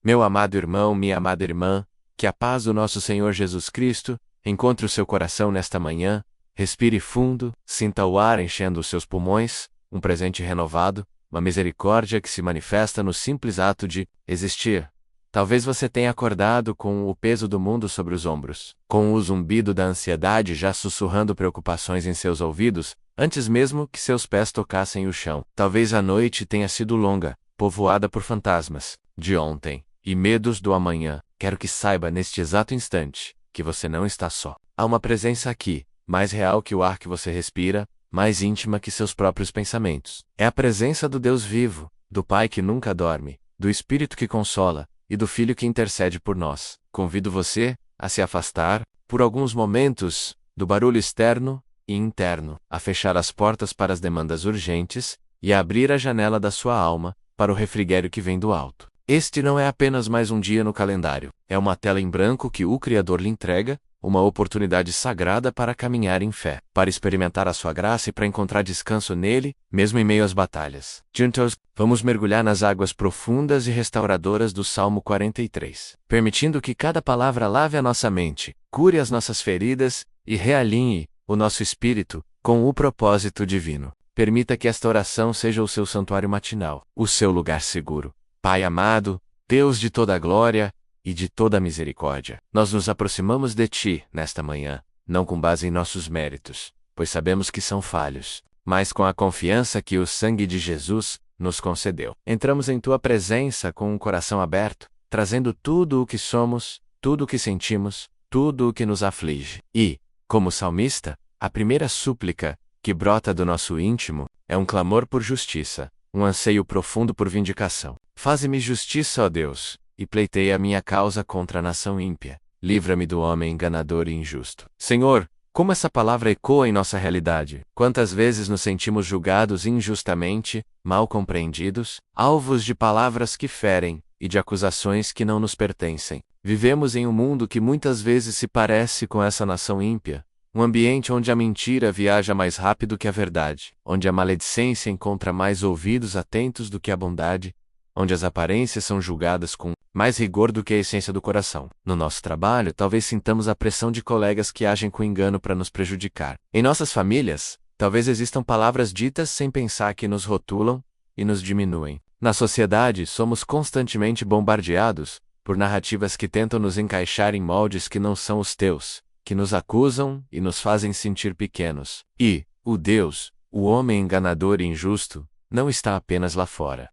Meu amado irmão, minha amada irmã, que a paz do nosso Senhor Jesus Cristo encontre o seu coração nesta manhã. Respire fundo, sinta o ar enchendo os seus pulmões, um presente renovado, uma misericórdia que se manifesta no simples ato de existir. Talvez você tenha acordado com o peso do mundo sobre os ombros, com o zumbido da ansiedade já sussurrando preocupações em seus ouvidos, antes mesmo que seus pés tocassem o chão. Talvez a noite tenha sido longa, povoada por fantasmas de ontem e medos do amanhã. Quero que saiba neste exato instante que você não está só. Há uma presença aqui, mais real que o ar que você respira, mais íntima que seus próprios pensamentos. É a presença do Deus vivo, do Pai que nunca dorme, do Espírito que consola, e do Filho que intercede por nós. Convido você a se afastar, por alguns momentos, do barulho externo e interno, a fechar as portas para as demandas urgentes, e a abrir a janela da sua alma, para o refrigério que vem do alto. Este não é apenas mais um dia no calendário, é uma tela em branco que o Criador lhe entrega, uma oportunidade sagrada para caminhar em fé, para experimentar a sua graça e para encontrar descanso nele, mesmo em meio às batalhas. Juntos, vamos mergulhar nas águas profundas e restauradoras do Salmo 43, permitindo que cada palavra lave a nossa mente, cure as nossas feridas e realinhe o nosso espírito com o propósito divino. Permita que esta oração seja o seu santuário matinal, o seu lugar seguro. Pai amado, Deus de toda a glória e de toda a misericórdia, nós nos aproximamos de Ti, nesta manhã, não com base em nossos méritos, pois sabemos que são falhos, mas com a confiança que o sangue de Jesus nos concedeu. Entramos em Tua presença com um coração aberto, trazendo tudo o que somos, tudo o que sentimos, tudo o que nos aflige. E, como salmista, a primeira súplica que brota do nosso íntimo é um clamor por justiça, um anseio profundo por vindicação. Faze-me justiça, ó Deus, e pleiteia a minha causa contra a nação ímpia. Livra-me do homem enganador e injusto. Senhor, como essa palavra ecoa em nossa realidade. Quantas vezes nos sentimos julgados injustamente, mal compreendidos, alvos de palavras que ferem e de acusações que não nos pertencem. Vivemos em um mundo que muitas vezes se parece com essa nação ímpia. Um ambiente onde a mentira viaja mais rápido que a verdade, onde a maledicência encontra mais ouvidos atentos do que a bondade, onde as aparências são julgadas com mais rigor do que a essência do coração. No nosso trabalho, talvez sintamos a pressão de colegas que agem com engano para nos prejudicar. Em nossas famílias, talvez existam palavras ditas sem pensar que nos rotulam e nos diminuem. Na sociedade, somos constantemente bombardeados por narrativas que tentam nos encaixar em moldes que não são os teus, que nos acusam e nos fazem sentir pequenos. E o Deus, o homem enganador e injusto, não está apenas lá fora.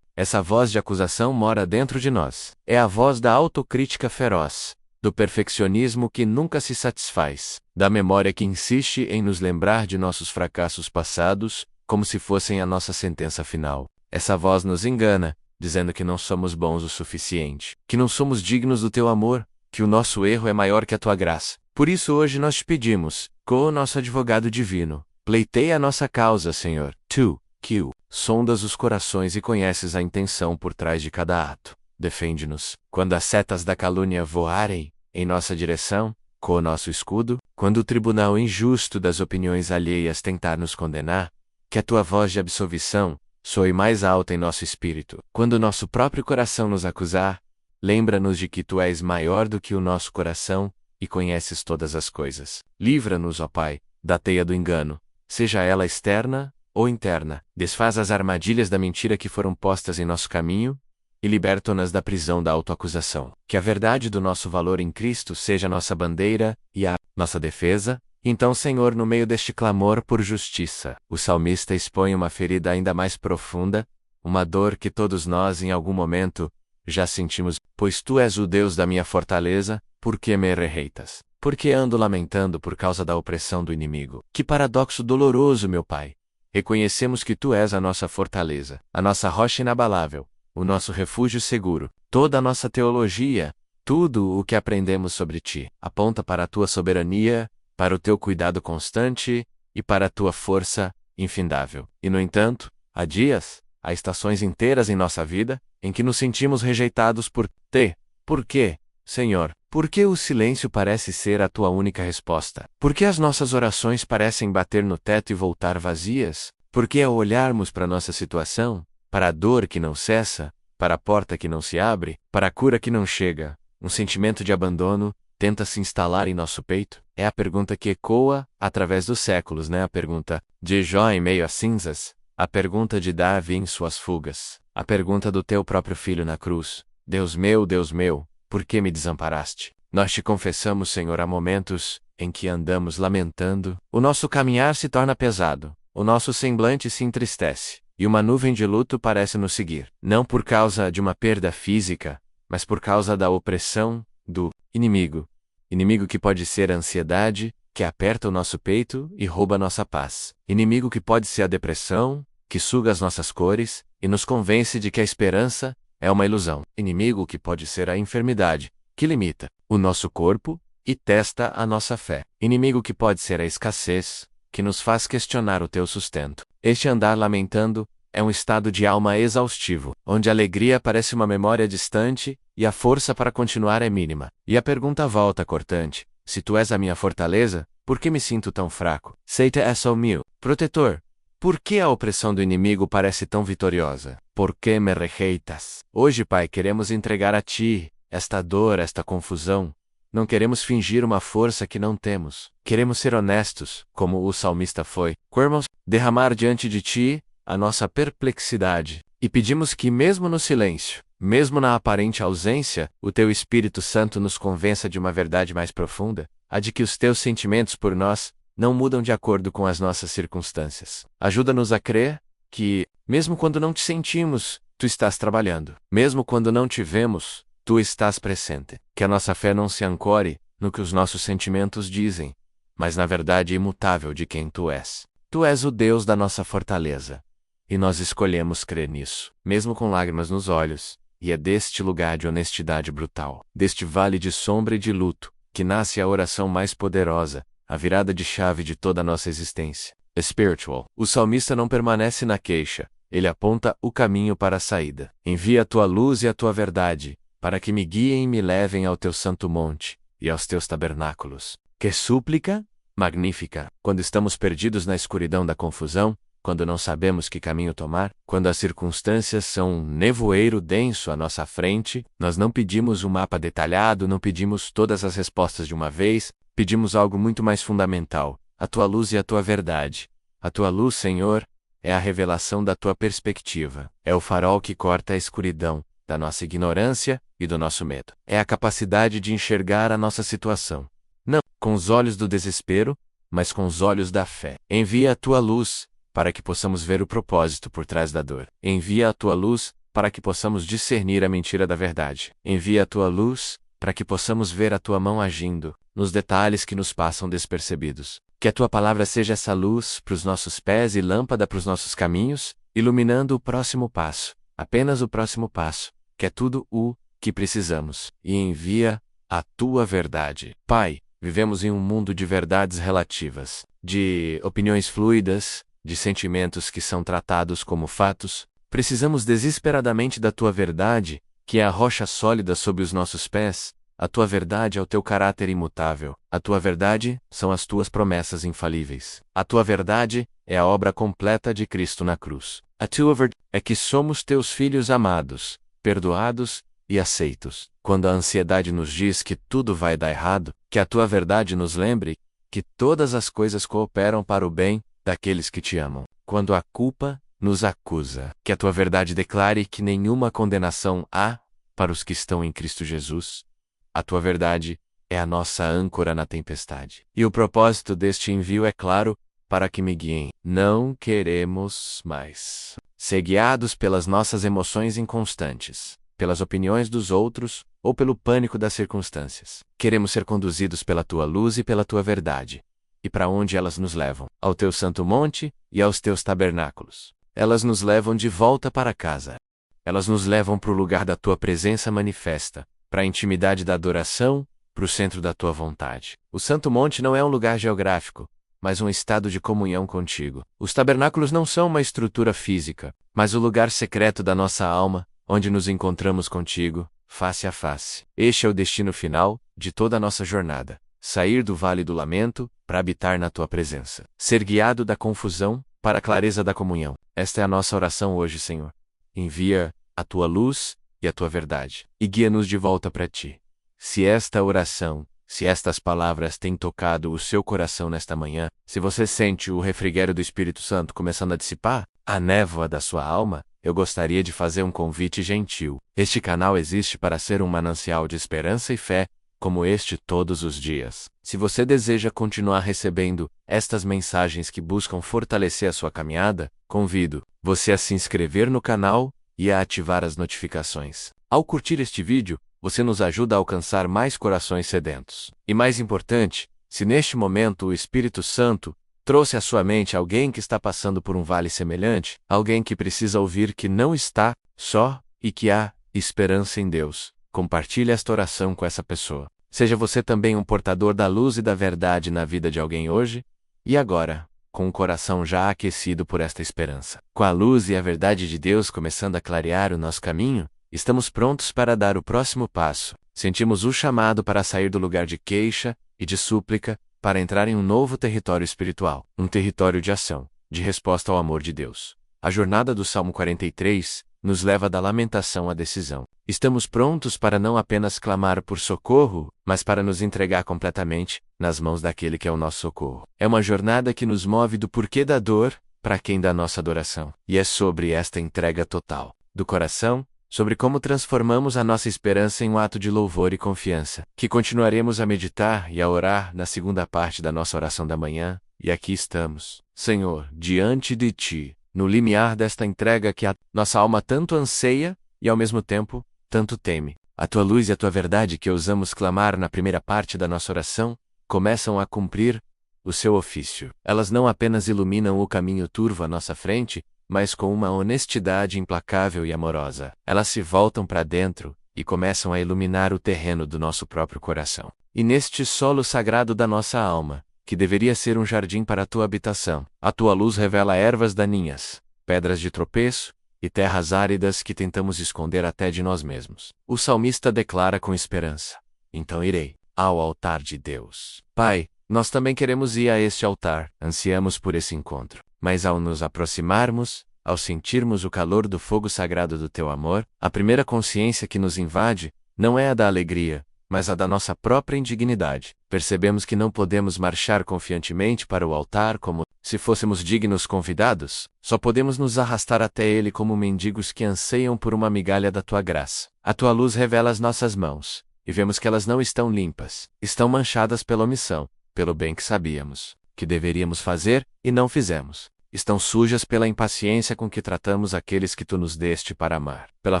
Essa voz de acusação mora dentro de nós. É a voz da autocrítica feroz, do perfeccionismo que nunca se satisfaz, da memória que insiste em nos lembrar de nossos fracassos passados, como se fossem a nossa sentença final. Essa voz nos engana, dizendo que não somos bons o suficiente, que não somos dignos do teu amor, que o nosso erro é maior que a tua graça. Por isso hoje nós te pedimos, com o nosso advogado divino, pleiteia a nossa causa, Senhor. Tu, que sondas os corações e conheces a intenção por trás de cada ato. Defende-nos, quando as setas da calúnia voarem em nossa direção, com o nosso escudo, quando o tribunal injusto das opiniões alheias tentar nos condenar, que a tua voz de absolvição soe mais alta em nosso espírito. Quando o nosso próprio coração nos acusar, lembra-nos de que tu és maior do que o nosso coração e conheces todas as coisas. Livra-nos, ó Pai, da teia do engano, seja ela externa ou interna. Desfaz as armadilhas da mentira que foram postas em nosso caminho e liberta-nos da prisão da autoacusação. Que a verdade do nosso valor em Cristo seja nossa bandeira e a nossa defesa. Então, Senhor, no meio deste clamor por justiça, o salmista expõe uma ferida ainda mais profunda, uma dor que todos nós em algum momento já sentimos. Pois tu és o Deus da minha fortaleza, por que me rejeitas? Por que ando lamentando por causa da opressão do inimigo? Que paradoxo doloroso, meu Pai! Reconhecemos que tu és a nossa fortaleza, a nossa rocha inabalável, o nosso refúgio seguro. Toda a nossa teologia, tudo o que aprendemos sobre ti, aponta para a tua soberania, para o teu cuidado constante e para a tua força infindável. E no entanto, há dias, há estações inteiras em nossa vida, em que nos sentimos rejeitados por ti. Por quê, Senhor? Por que o silêncio parece ser a tua única resposta? Por que as nossas orações parecem bater no teto e voltar vazias? Por que ao olharmos para nossa situação, para a dor que não cessa, para a porta que não se abre, para a cura que não chega, um sentimento de abandono tenta se instalar em nosso peito? É a pergunta que ecoa através dos séculos, né? A pergunta de Jó em meio às cinzas, a pergunta de Davi em suas fugas, a pergunta do teu próprio filho na cruz: Deus meu, por que me desamparaste? Nós te confessamos, Senhor, há momentos em que andamos lamentando, o nosso caminhar se torna pesado, o nosso semblante se entristece, e uma nuvem de luto parece nos seguir, não por causa de uma perda física, mas por causa da opressão do inimigo. Inimigo que pode ser a ansiedade, que aperta o nosso peito e rouba nossa paz. Inimigo que pode ser a depressão, que suga as nossas cores e nos convence de que a esperança é uma ilusão. Inimigo que pode ser a enfermidade, que limita o nosso corpo e testa a nossa fé. Inimigo que pode ser a escassez, que nos faz questionar o teu sustento. Este andar lamentando é um estado de alma exaustivo, onde a alegria parece uma memória distante e a força para continuar é mínima. E a pergunta volta cortante: se tu és a minha fortaleza, por que me sinto tão fraco? Seita és o meu protetor. Por que a opressão do inimigo parece tão vitoriosa? Por que me rejeitas? Hoje, Pai, queremos entregar a Ti esta dor, esta confusão. Não queremos fingir uma força que não temos. Queremos ser honestos, como o salmista foi. Queremos derramar diante de Ti a nossa perplexidade, e pedimos que, mesmo no silêncio, mesmo na aparente ausência, o Teu Espírito Santo nos convença de uma verdade mais profunda, a de que os Teus sentimentos por nós não mudam de acordo com as nossas circunstâncias. Ajuda-nos a crer que, mesmo quando não Te sentimos, Tu estás trabalhando. Mesmo quando não Te vemos, Tu estás presente. Que a nossa fé não se ancore no que os nossos sentimentos dizem, mas na verdade imutável de quem Tu és. Tu és o Deus da nossa fortaleza. E nós escolhemos crer nisso, mesmo com lágrimas nos olhos, e é deste lugar de honestidade brutal, deste vale de sombra e de luto, que nasce a oração mais poderosa, a virada de chave de toda a nossa existência. Spiritual. O salmista não permanece na queixa, ele aponta o caminho para a saída. Envia a tua luz e a tua verdade, para que me guiem e me levem ao teu santo monte, e aos teus tabernáculos. Que súplica magnífica! Quando estamos perdidos na escuridão da confusão, quando não sabemos que caminho tomar, quando as circunstâncias são um nevoeiro denso à nossa frente, nós não pedimos um mapa detalhado, não pedimos todas as respostas de uma vez, pedimos algo muito mais fundamental: a tua luz e a tua verdade. A tua luz, Senhor, é a revelação da tua perspectiva, é o farol que corta a escuridão da nossa ignorância e do nosso medo. É a capacidade de enxergar a nossa situação, não com os olhos do desespero, mas com os olhos da fé. Envia a tua luz, para que possamos ver o propósito por trás da dor. Envia a tua luz, para que possamos discernir a mentira da verdade. Envia a tua luz, para que possamos ver a tua mão agindo, nos detalhes que nos passam despercebidos. Que a tua palavra seja essa luz para os nossos pés e lâmpada para os nossos caminhos, iluminando o próximo passo, apenas o próximo passo, que é tudo o que precisamos. E envia a tua verdade. Pai, vivemos em um mundo de verdades relativas, de opiniões fluidas, de sentimentos que são tratados como fatos. Precisamos desesperadamente da tua verdade, que é a rocha sólida sob os nossos pés. A tua verdade é o teu caráter imutável. A tua verdade são as tuas promessas infalíveis. A tua verdade é a obra completa de Cristo na cruz. A tua verdade é que somos teus filhos amados, perdoados e aceitos. Quando a ansiedade nos diz que tudo vai dar errado, que a tua verdade nos lembre que todas as coisas cooperam para o bem daqueles que te amam. Quando a culpa nos acusa, que a tua verdade declare que nenhuma condenação há para os que estão em Cristo Jesus. A tua verdade é a nossa âncora na tempestade. E o propósito deste envio é claro: para que me guiem. Não queremos mais ser guiados pelas nossas emoções inconstantes, pelas opiniões dos outros ou pelo pânico das circunstâncias. Queremos ser conduzidos pela tua luz e pela tua verdade. E para onde elas nos levam? Ao teu santo monte e aos teus tabernáculos. Elas nos levam de volta para casa. Elas nos levam para o lugar da tua presença manifesta, para a intimidade da adoração, para o centro da tua vontade. O santo monte não é um lugar geográfico, mas um estado de comunhão contigo. Os tabernáculos não são uma estrutura física, mas o lugar secreto da nossa alma, onde nos encontramos contigo, face a face. Este é o destino final de toda a nossa jornada: sair do vale do lamento para habitar na tua presença. Ser guiado da confusão para a clareza da comunhão. Esta é a nossa oração hoje, Senhor. Envia a tua luz e a tua verdade, e guia-nos de volta para ti. Se esta oração, se estas palavras têm tocado o seu coração nesta manhã, se você sente o refrigério do Espírito Santo começando a dissipar a névoa da sua alma, eu gostaria de fazer um convite gentil. Este canal existe para ser um manancial de esperança e fé, como este todos os dias. Se você deseja continuar recebendo estas mensagens que buscam fortalecer a sua caminhada, convido você a se inscrever no canal e a ativar as notificações. Ao curtir este vídeo, você nos ajuda a alcançar mais corações sedentos. E mais importante, se neste momento o Espírito Santo trouxe à sua mente alguém que está passando por um vale semelhante, alguém que precisa ouvir que não está só e que há esperança em Deus, compartilhe esta oração com essa pessoa. Seja você também um portador da luz e da verdade na vida de alguém hoje e agora, com o coração já aquecido por esta esperança. Com a luz e a verdade de Deus começando a clarear o nosso caminho, estamos prontos para dar o próximo passo. Sentimos o chamado para sair do lugar de queixa e de súplica, para entrar em um novo território espiritual, um território de ação, de resposta ao amor de Deus. A jornada do Salmo 43 nos leva da lamentação à decisão. Estamos prontos para não apenas clamar por socorro, mas para nos entregar completamente nas mãos daquele que é o nosso socorro. É uma jornada que nos move do porquê da dor para quem da nossa adoração. E é sobre esta entrega total do coração, sobre como transformamos a nossa esperança em um ato de louvor e confiança, que continuaremos a meditar e a orar na segunda parte da nossa oração da manhã, e aqui estamos, Senhor, diante de Ti, no limiar desta entrega que a nossa alma tanto anseia e, ao mesmo tempo, tanto teme. A Tua luz e a Tua verdade que ousamos clamar na primeira parte da nossa oração, começam a cumprir o seu ofício. Elas não apenas iluminam o caminho turvo à nossa frente, mas com uma honestidade implacável e amorosa. Elas se voltam para dentro e começam a iluminar o terreno do nosso próprio coração. E neste solo sagrado da nossa alma, que deveria ser um jardim para a tua habitação, a tua luz revela ervas daninhas, pedras de tropeço e terras áridas que tentamos esconder até de nós mesmos. O salmista declara com esperança: então irei ao altar de Deus. Pai, nós também queremos ir a este altar, ansiamos por esse encontro. Mas ao nos aproximarmos, ao sentirmos o calor do fogo sagrado do Teu amor, a primeira consciência que nos invade não é a da alegria, mas a da nossa própria indignidade. Percebemos que não podemos marchar confiantemente para o altar como se fôssemos dignos convidados, só podemos nos arrastar até ele como mendigos que anseiam por uma migalha da Tua graça. A Tua luz revela as nossas mãos, e vemos que elas não estão limpas, estão manchadas pela omissão, pelo bem que sabíamos que deveríamos fazer e não fizemos. Estão sujas pela impaciência com que tratamos aqueles que Tu nos deste para amar, pela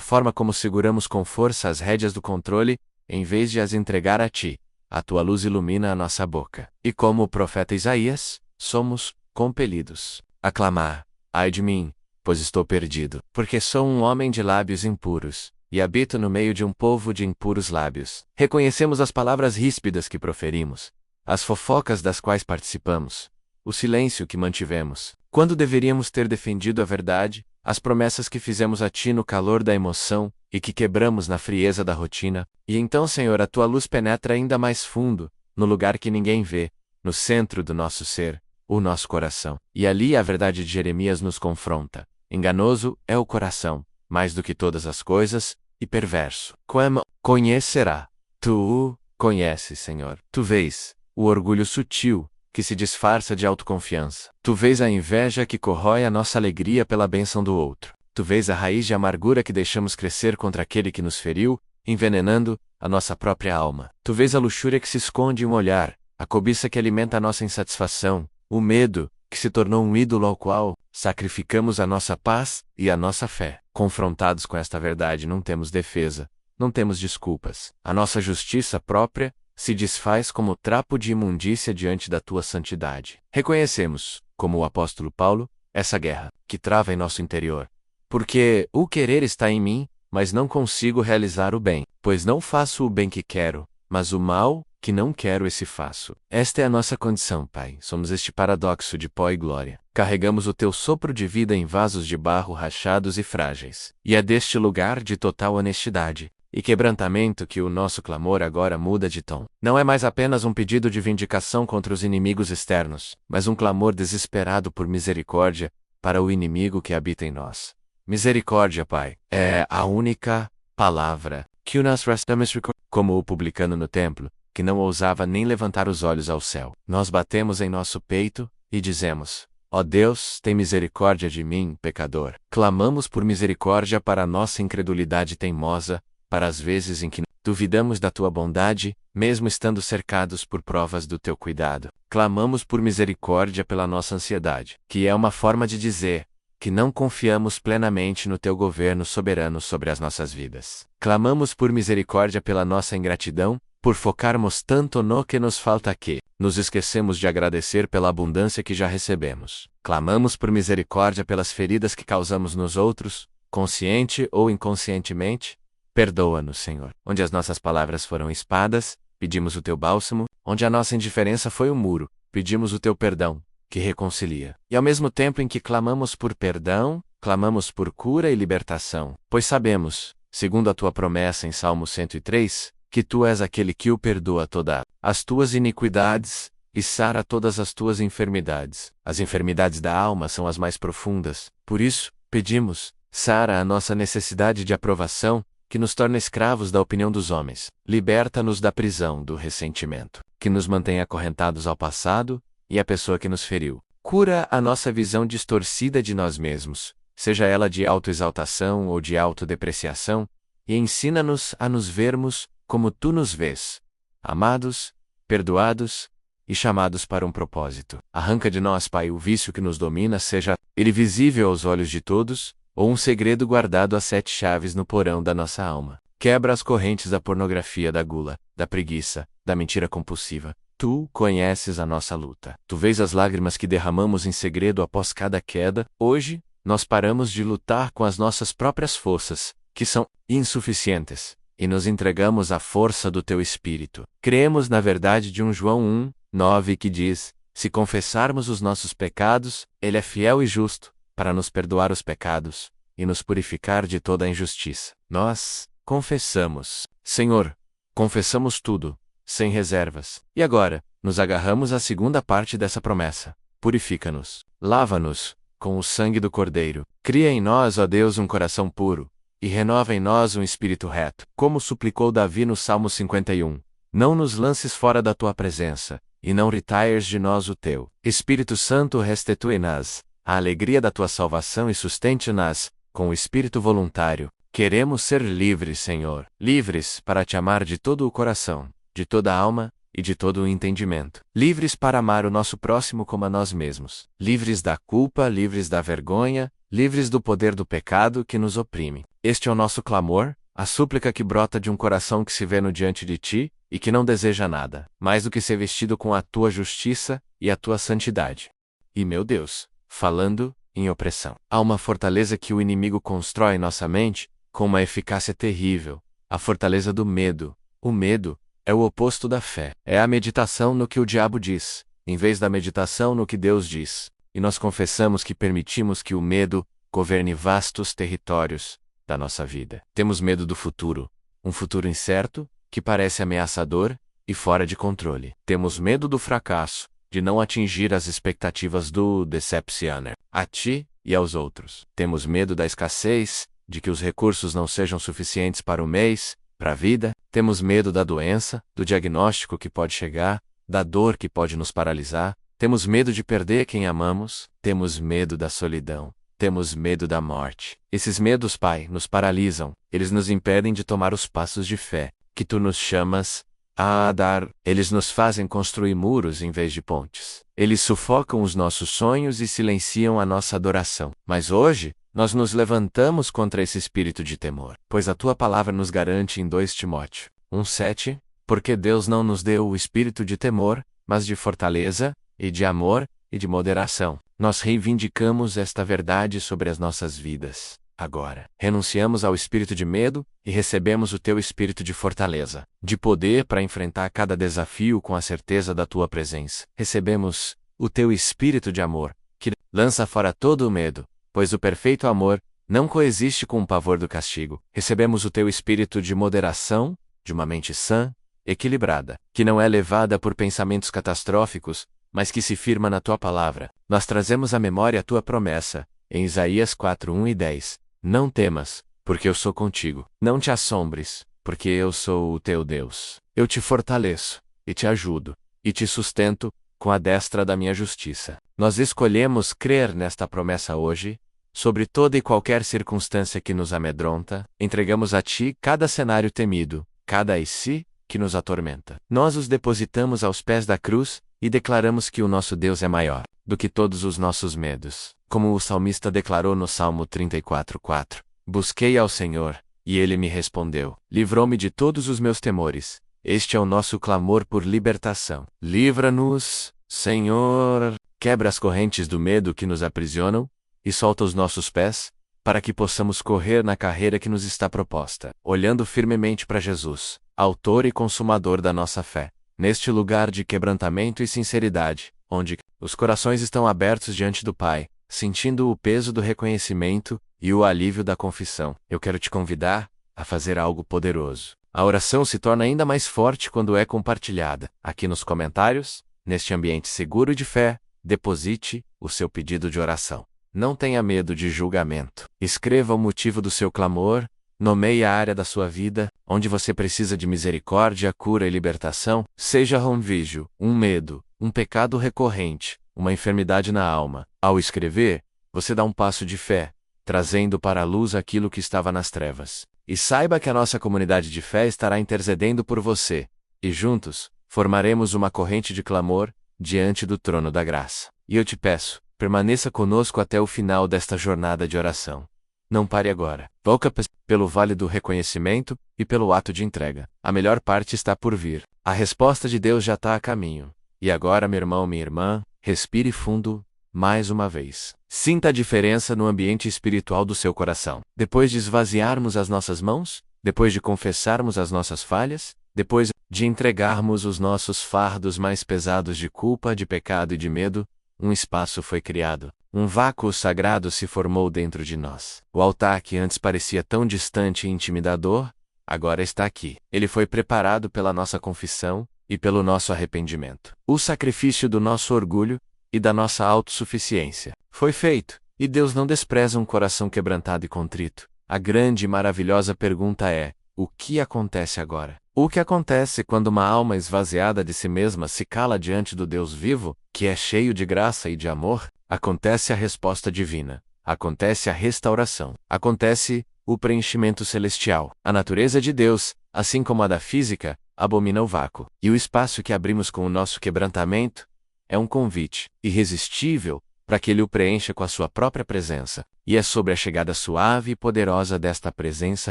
forma como seguramos com força as rédeas do controle, em vez de as entregar a Ti. A Tua luz ilumina a nossa boca. E como o profeta Isaías, somos compelidos a clamar: ai de mim, pois estou perdido, porque sou um homem de lábios impuros, e habito no meio de um povo de impuros lábios. Reconhecemos as palavras ríspidas que proferimos, as fofocas das quais participamos, o silêncio que mantivemos, quando deveríamos ter defendido a verdade, as promessas que fizemos a Ti no calor da emoção e que quebramos na frieza da rotina. E então, Senhor, a Tua luz penetra ainda mais fundo, no lugar que ninguém vê, no centro do nosso ser, o nosso coração. E ali a verdade de Jeremias nos confronta. Enganoso é o coração, mais do que todas as coisas, e perverso. Como conhecerá? Tu conheces, Senhor. Tu vês o orgulho sutil, que se disfarça de autoconfiança. Tu vês a inveja que corrói a nossa alegria pela bênção do outro. Tu vês a raiz de amargura que deixamos crescer contra aquele que nos feriu, envenenando a nossa própria alma. Tu vês a luxúria que se esconde em um olhar, a cobiça que alimenta a nossa insatisfação, o medo, que se tornou um ídolo ao qual sacrificamos a nossa paz e a nossa fé. Confrontados com esta verdade, não temos defesa, não temos desculpas. A nossa justiça própria se desfaz como trapo de imundícia diante da Tua santidade. Reconhecemos, como o apóstolo Paulo, essa guerra que trava em nosso interior. Porque o querer está em mim, mas não consigo realizar o bem, pois não faço o bem que quero, mas o mal que não quero esse faço. Esta é a nossa condição, Pai. Somos este paradoxo de pó e glória. Carregamos o Teu sopro de vida em vasos de barro rachados e frágeis. E é deste lugar de total honestidade e quebrantamento que o nosso clamor agora muda de tom. Não é mais apenas um pedido de vindicação contra os inimigos externos, mas um clamor desesperado por misericórdia para o inimigo que habita em nós. Misericórdia, Pai, é a única palavra que nós restamos como o publicano no templo, que não ousava nem levantar os olhos ao céu. Nós batemos em nosso peito e dizemos: ó Deus, tem misericórdia de mim, pecador. Clamamos por misericórdia para a nossa incredulidade teimosa, para as vezes em que duvidamos da tua bondade, mesmo estando cercados por provas do teu cuidado. Clamamos por misericórdia pela nossa ansiedade, que é uma forma de dizer que não confiamos plenamente no teu governo soberano sobre as nossas vidas. Clamamos por misericórdia pela nossa ingratidão, por focarmos tanto no que nos falta que nos esquecemos de agradecer pela abundância que já recebemos. Clamamos por misericórdia pelas feridas que causamos nos outros, consciente ou inconscientemente. Perdoa-nos, Senhor. Onde as nossas palavras foram espadas, pedimos o teu bálsamo. Onde a nossa indiferença foi o muro, pedimos o teu perdão, que reconcilia. E ao mesmo tempo em que clamamos por perdão, clamamos por cura e libertação, pois sabemos, segundo a tua promessa em Salmo 103, que tu és aquele que o perdoa todas as tuas iniquidades e sara todas as tuas enfermidades. As enfermidades da alma são as mais profundas. Por isso, pedimos, sara a nossa necessidade de aprovação, que nos torna escravos da opinião dos homens. Liberta-nos da prisão do ressentimento, que nos mantém acorrentados ao passado e à pessoa que nos feriu. Cura a nossa visão distorcida de nós mesmos, seja ela de autoexaltação ou de autodepreciação, e ensina-nos a nos vermos como tu nos vês, amados, perdoados e chamados para um propósito. Arranca de nós, Pai, o vício que nos domina, seja ele visível aos olhos de todos, ou um segredo guardado a 7 chaves no porão da nossa alma. Quebra as correntes da pornografia, da gula, da preguiça, da mentira compulsiva. Tu conheces a nossa luta. Tu vês as lágrimas que derramamos em segredo após cada queda. Hoje, nós paramos de lutar com as nossas próprias forças, que são insuficientes, e nos entregamos à força do teu Espírito. Cremos na verdade de 1 João 1:9 que diz: se confessarmos os nossos pecados, Ele é fiel e justo, para nos perdoar os pecados, e nos purificar de toda a injustiça. Nós confessamos. Senhor, confessamos tudo, sem reservas. E agora, nos agarramos à segunda parte dessa promessa. Purifica-nos. Lava-nos, com o sangue do Cordeiro. Cria em nós, ó Deus, um coração puro, e renova em nós um espírito reto. Como suplicou Davi no Salmo 51. Não nos lances fora da tua presença, e não retires de nós o teu Espírito Santo. Restitui-nas a alegria da tua salvação e sustente-nas com o espírito voluntário. Queremos ser livres, Senhor, livres para te amar de todo o coração, de toda a alma e de todo o entendimento. Livres para amar o nosso próximo como a nós mesmos. Livres da culpa, livres da vergonha, livres do poder do pecado que nos oprime. Este é o nosso clamor, a súplica que brota de um coração que se vê no diante de ti e que não deseja nada, mais do que ser vestido com a tua justiça e a tua santidade. E meu Deus, falando em opressão. Há uma fortaleza que o inimigo constrói em nossa mente com uma eficácia terrível, a fortaleza do medo. O medo é o oposto da fé. É a meditação no que o diabo diz, em vez da meditação no que Deus diz. E nós confessamos que permitimos que o medo governe vastos territórios da nossa vida. Temos medo do futuro, um futuro incerto, que parece ameaçador e fora de controle. Temos medo do fracasso, de não atingir as expectativas do decepcionar a ti e aos outros. Temos medo da escassez, de que os recursos não sejam suficientes para o mês, para a vida. Temos medo da doença, do diagnóstico que pode chegar, da dor que pode nos paralisar. Temos medo de perder quem amamos. Temos medo da solidão. Temos medo da morte. Esses medos, Pai, nos paralisam. Eles nos impedem de tomar os passos de fé que tu nos chamas a dar. Eles nos fazem construir muros em vez de pontes. Eles sufocam os nossos sonhos e silenciam a nossa adoração. Mas hoje, nós nos levantamos contra esse espírito de temor, pois a tua palavra nos garante em 2 Timóteo 1:7, porque Deus não nos deu o espírito de temor, mas de fortaleza, e de amor, e de moderação. Nós reivindicamos esta verdade sobre as nossas vidas. Agora, renunciamos ao espírito de medo e recebemos o teu espírito de fortaleza, de poder para enfrentar cada desafio com a certeza da tua presença. Recebemos o teu espírito de amor, que lança fora todo o medo, pois o perfeito amor não coexiste com o pavor do castigo. Recebemos o teu espírito de moderação, de uma mente sã, equilibrada, que não é levada por pensamentos catastróficos, mas que se firma na tua palavra. Nós trazemos à memória a tua promessa, em Isaías 4:1 e 10. Não temas, porque eu sou contigo. Não te assombres, porque eu sou o teu Deus. Eu te fortaleço, e te ajudo, e te sustento, com a destra da minha justiça. Nós escolhemos crer nesta promessa hoje. Sobre toda e qualquer circunstância que nos amedronta, entregamos a Ti cada cenário temido, cada e si que nos atormenta. Nós os depositamos aos pés da cruz e declaramos que o nosso Deus é maior do que todos os nossos medos. Como o salmista declarou no Salmo 34:4: Busquei ao Senhor, e Ele me respondeu. Livrou-me de todos os meus temores. Este é o nosso clamor por libertação. Livra-nos, Senhor. Quebra as correntes do medo que nos aprisionam e solta os nossos pés, para que possamos correr na carreira que nos está proposta, olhando firmemente para Jesus, autor e consumador da nossa fé. Neste lugar de quebrantamento e sinceridade, onde os corações estão abertos diante do Pai, sentindo o peso do reconhecimento e o alívio da confissão, eu quero te convidar a fazer algo poderoso. A oração se torna ainda mais forte quando é compartilhada. Aqui nos comentários, neste ambiente seguro de fé, deposite o seu pedido de oração. Não tenha medo de julgamento. Escreva o motivo do seu clamor, nomeie a área da sua vida, onde você precisa de misericórdia, cura e libertação, seja um vício, um medo, um pecado recorrente, uma enfermidade na alma. Ao escrever, você dá um passo de fé, trazendo para a luz aquilo que estava nas trevas. E saiba que a nossa comunidade de fé estará intercedendo por você, e juntos, formaremos uma corrente de clamor, diante do trono da graça. E eu te peço, permaneça conosco até o final desta jornada de oração. Não pare agora. Volta pelo vale do reconhecimento e pelo ato de entrega. A melhor parte está por vir. A resposta de Deus já está a caminho. E agora, meu irmão, minha irmã, respire fundo, mais uma vez. Sinta a diferença no ambiente espiritual do seu coração. Depois de esvaziarmos as nossas mãos, depois de confessarmos as nossas falhas, depois de entregarmos os nossos fardos mais pesados de culpa, de pecado e de medo, um espaço foi criado. Um vácuo sagrado se formou dentro de nós. O altar que antes parecia tão distante e intimidador, agora está aqui. Ele foi preparado pela nossa confissão e pelo nosso arrependimento. O sacrifício do nosso orgulho e da nossa autossuficiência foi feito, e Deus não despreza um coração quebrantado e contrito. A grande e maravilhosa pergunta é: o que acontece agora? O que acontece quando uma alma esvaziada de si mesma se cala diante do Deus vivo, que é cheio de graça e de amor? Acontece a resposta divina. Acontece a restauração. Acontece o preenchimento celestial. A natureza de Deus, assim como a da física, abomina o vácuo. E o espaço que abrimos com o nosso quebrantamento é um convite irresistível para que Ele o preencha com a sua própria presença. E é sobre a chegada suave e poderosa desta presença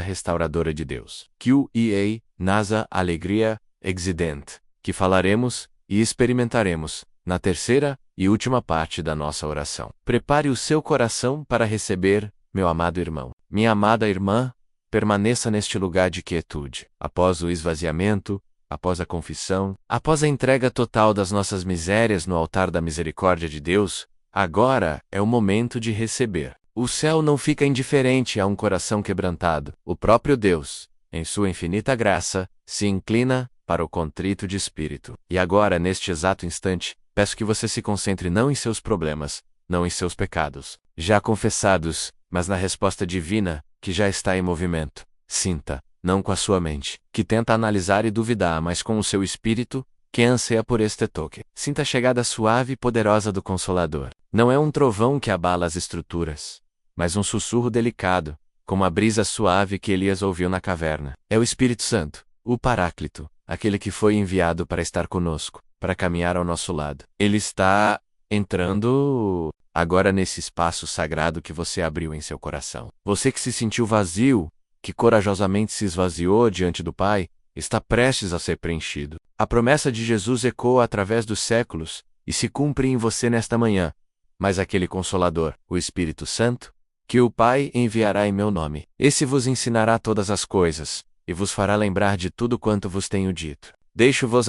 restauradora de Deus, QEA, NASA Alegria Exidente, que falaremos e experimentaremos na terceira e última parte da nossa oração. Prepare o seu coração para receber, meu amado irmão. Minha amada irmã, permaneça neste lugar de quietude. Após o esvaziamento, após a confissão, após a entrega total das nossas misérias no altar da misericórdia de Deus, agora é o momento de receber. O céu não fica indiferente a um coração quebrantado. O próprio Deus, em sua infinita graça, se inclina para o contrito de espírito. E agora, neste exato instante, peço que você se concentre não em seus problemas, não em seus pecados, já confessados, mas na resposta divina, que já está em movimento. Sinta, não com a sua mente, que tenta analisar e duvidar, mas com o seu espírito, que anseia por este toque. Sinta a chegada suave e poderosa do Consolador. Não é um trovão que abala as estruturas, mas um sussurro delicado, como a brisa suave que Elias ouviu na caverna. É o Espírito Santo, o Paráclito, aquele que foi enviado para estar conosco, para caminhar ao nosso lado. Ele está entrando agora nesse espaço sagrado que você abriu em seu coração. Você que se sentiu vazio, que corajosamente se esvaziou diante do Pai, está prestes a ser preenchido. A promessa de Jesus ecoa através dos séculos e se cumpre em você nesta manhã. Mas aquele Consolador, o Espírito Santo, que o Pai enviará em meu nome, esse vos ensinará todas as coisas, e vos fará lembrar de tudo quanto vos tenho dito. Deixo-vos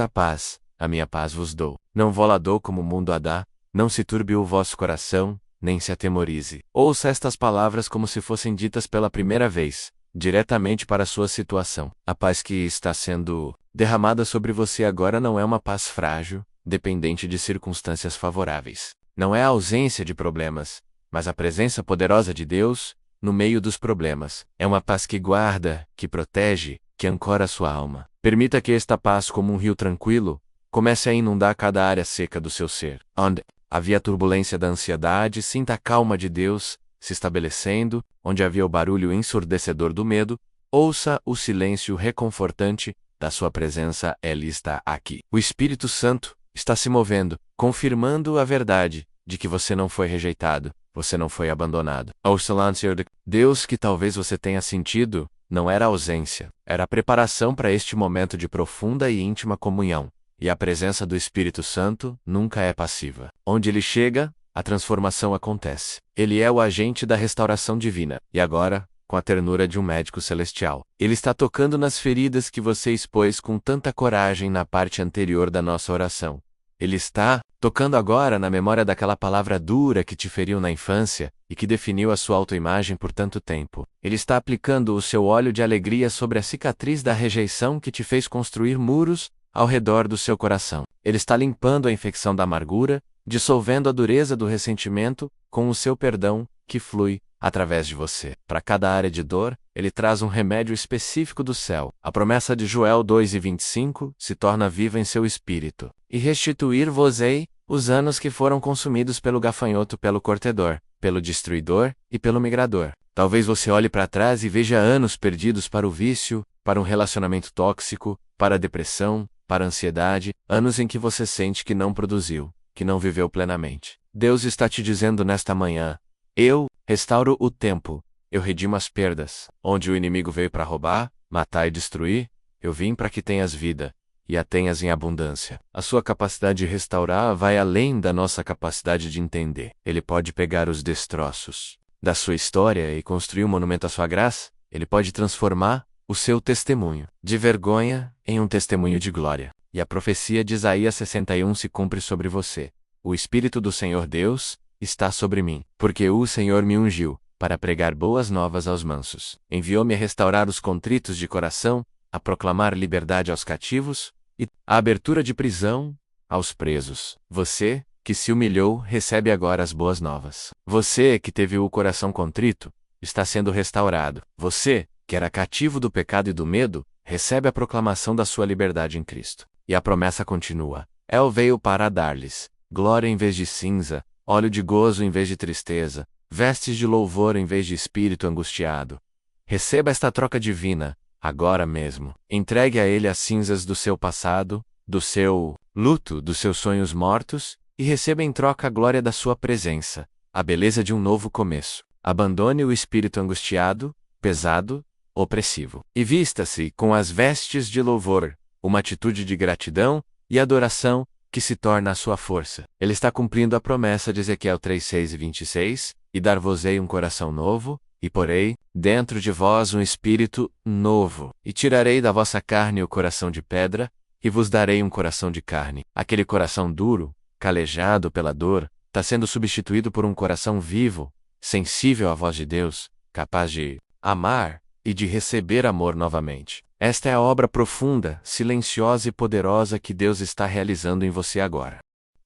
a minha paz vos dou. Não vou-la dou como o mundo a dá, não se turbe o vosso coração, nem se atemorize. Ouça estas palavras como se fossem ditas pela primeira vez, diretamente para a sua situação. A paz que está sendo derramada sobre você agora não é uma paz frágil, dependente de circunstâncias favoráveis. Não é a ausência de problemas, mas a presença poderosa de Deus, no meio dos problemas. É uma paz que guarda, que protege, que ancora sua alma. Permita que esta paz, como um rio tranquilo, comece a inundar cada área seca do seu ser. Onde havia turbulência da ansiedade, sinta a calma de Deus se estabelecendo. Onde havia o barulho ensurdecedor do medo, ouça o silêncio reconfortante da sua presença. Ele está aqui. O Espírito Santo está se movendo, confirmando a verdade de que você não foi rejeitado, você não foi abandonado. O silêncio de Deus que talvez você tenha sentido não era ausência, era a preparação para este momento de profunda e íntima comunhão. E a presença do Espírito Santo nunca é passiva. Onde ele chega, a transformação acontece. Ele é o agente da restauração divina. E agora, com a ternura de um médico celestial, ele está tocando nas feridas que você expôs com tanta coragem na parte anterior da nossa oração. Ele está tocando agora na memória daquela palavra dura que te feriu na infância e que definiu a sua autoimagem por tanto tempo. Ele está aplicando o seu óleo de alegria sobre a cicatriz da rejeição que te fez construir muros ao redor do seu coração. Ele está limpando a infecção da amargura, dissolvendo a dureza do ressentimento com o seu perdão que flui através de você. Para cada área de dor, ele traz um remédio específico do céu. A promessa de Joel 2:25 se torna viva em seu espírito. E restituir-vos-ei os anos que foram consumidos pelo gafanhoto, pelo cortedor, pelo destruidor e pelo migrador. Talvez você olhe para trás e veja anos perdidos para o vício, para um relacionamento tóxico, para a depressão, para a ansiedade, anos em que você sente que não produziu, que não viveu plenamente. Deus está te dizendo nesta manhã: eu restauro o tempo, eu redimo as perdas. Onde o inimigo veio para roubar, matar e destruir, eu vim para que tenhas vida, e a tenhas em abundância. A sua capacidade de restaurar vai além da nossa capacidade de entender. Ele pode pegar os destroços da sua história e construir um monumento à sua graça. Ele pode transformar o seu testemunho de vergonha em um testemunho de glória. E a profecia de Isaías 61 se cumpre sobre você. O Espírito do Senhor Deus está sobre mim, porque o Senhor me ungiu para pregar boas novas aos mansos. Enviou-me a restaurar os contritos de coração, a proclamar liberdade aos cativos e a abertura de prisão aos presos. Você, que se humilhou, recebe agora as boas novas. Você, que teve o coração contrito, está sendo restaurado. Você, que era cativo do pecado e do medo, recebe a proclamação da sua liberdade em Cristo. E a promessa continua. Ele veio para dar-lhes glória em vez de cinza, óleo de gozo em vez de tristeza, vestes de louvor em vez de espírito angustiado. Receba esta troca divina, agora mesmo. Entregue a Ele as cinzas do seu passado, do seu luto, dos seus sonhos mortos, e receba em troca a glória da sua presença, a beleza de um novo começo. Abandone o espírito angustiado, pesado, opressivo. E vista-se com as vestes de louvor, uma atitude de gratidão e adoração que se torna a sua força. Ele está cumprindo a promessa de Ezequiel 3:6-26, e dar-vos-ei um coração novo, e porei dentro de vós um espírito novo, e tirarei da vossa carne o coração de pedra, e vos darei um coração de carne. Aquele coração duro, calejado pela dor, está sendo substituído por um coração vivo, sensível à voz de Deus, capaz de amar e de receber amor novamente. Esta é a obra profunda, silenciosa e poderosa que Deus está realizando em você agora.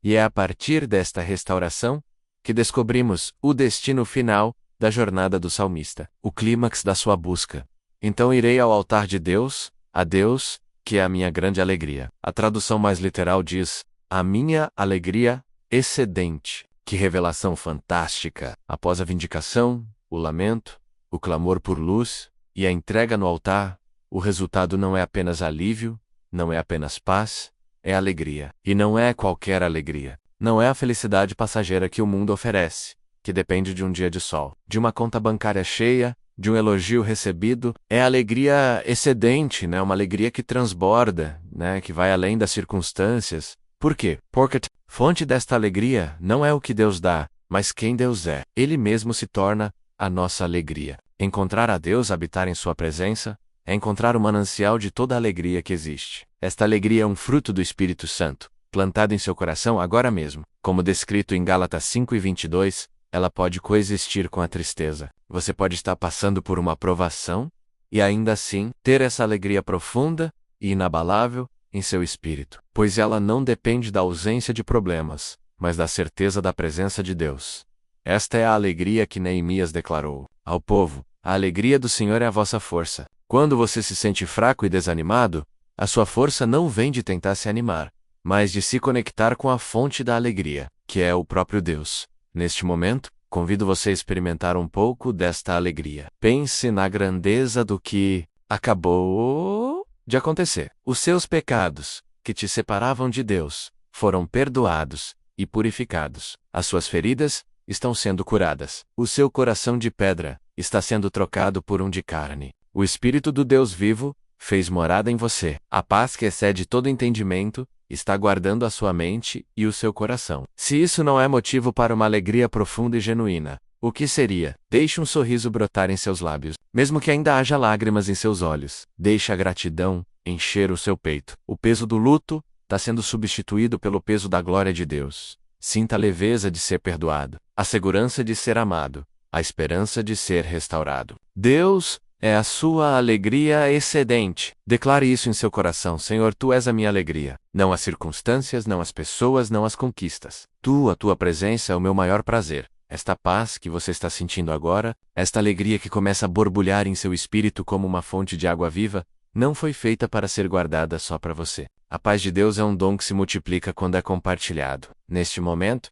E é a partir desta restauração que descobrimos o destino final da jornada do salmista, o clímax da sua busca. Então irei ao altar de Deus, a Deus, que é a minha grande alegria. A tradução mais literal diz: a minha alegria excedente. Que revelação fantástica! Após a vindicação, o lamento, o clamor por luz e a entrega no altar, o resultado não é apenas alívio, não é apenas paz, é alegria. E não é qualquer alegria. Não é a felicidade passageira que o mundo oferece, que depende de um dia de sol, de uma conta bancária cheia, de um elogio recebido. É alegria excedente, uma alegria que transborda, que vai além das circunstâncias. Por quê? Porque a fonte desta alegria não é o que Deus dá, mas quem Deus é. Ele mesmo se torna a nossa alegria. Encontrar a Deus, habitar em sua presença, é encontrar o manancial de toda a alegria que existe. Esta alegria é um fruto do Espírito Santo, plantado em seu coração agora mesmo. Como descrito em Gálatas 5:22, ela pode coexistir com a tristeza. Você pode estar passando por uma provação e ainda assim ter essa alegria profunda e inabalável em seu espírito, pois ela não depende da ausência de problemas, mas da certeza da presença de Deus. Esta é a alegria que Neemias declarou. ao povo: a alegria do Senhor é a vossa força. Quando você se sente fraco e desanimado, a sua força não vem de tentar se animar, mas de se conectar com a fonte da alegria, que é o próprio Deus. Neste momento, convido você a experimentar um pouco desta alegria. Pense na grandeza do que acabou de acontecer. Os seus pecados, que te separavam de Deus, foram perdoados e purificados. As suas feridas estão sendo curadas. O seu coração de pedra está sendo trocado por um de carne. O Espírito do Deus vivo fez morada em você. A paz que excede todo entendimento está guardando a sua mente e o seu coração. Se isso não é motivo para uma alegria profunda e genuína, o que seria? Deixe um sorriso brotar em seus lábios, mesmo que ainda haja lágrimas em seus olhos. Deixe a gratidão encher o seu peito. O peso do luto está sendo substituído pelo peso da glória de Deus. Sinta a leveza de ser perdoado, a segurança de ser amado, a esperança de ser restaurado. Deus é a sua alegria excedente. Declare isso em seu coração: Senhor, Tu és a minha alegria. Não as circunstâncias, não as pessoas, não as conquistas. A Tua presença é o meu maior prazer. Esta paz que você está sentindo agora, esta alegria que começa a borbulhar em seu espírito como uma fonte de água viva, não foi feita para ser guardada só para você. A paz de Deus é um dom que se multiplica quando é compartilhado. Neste momento,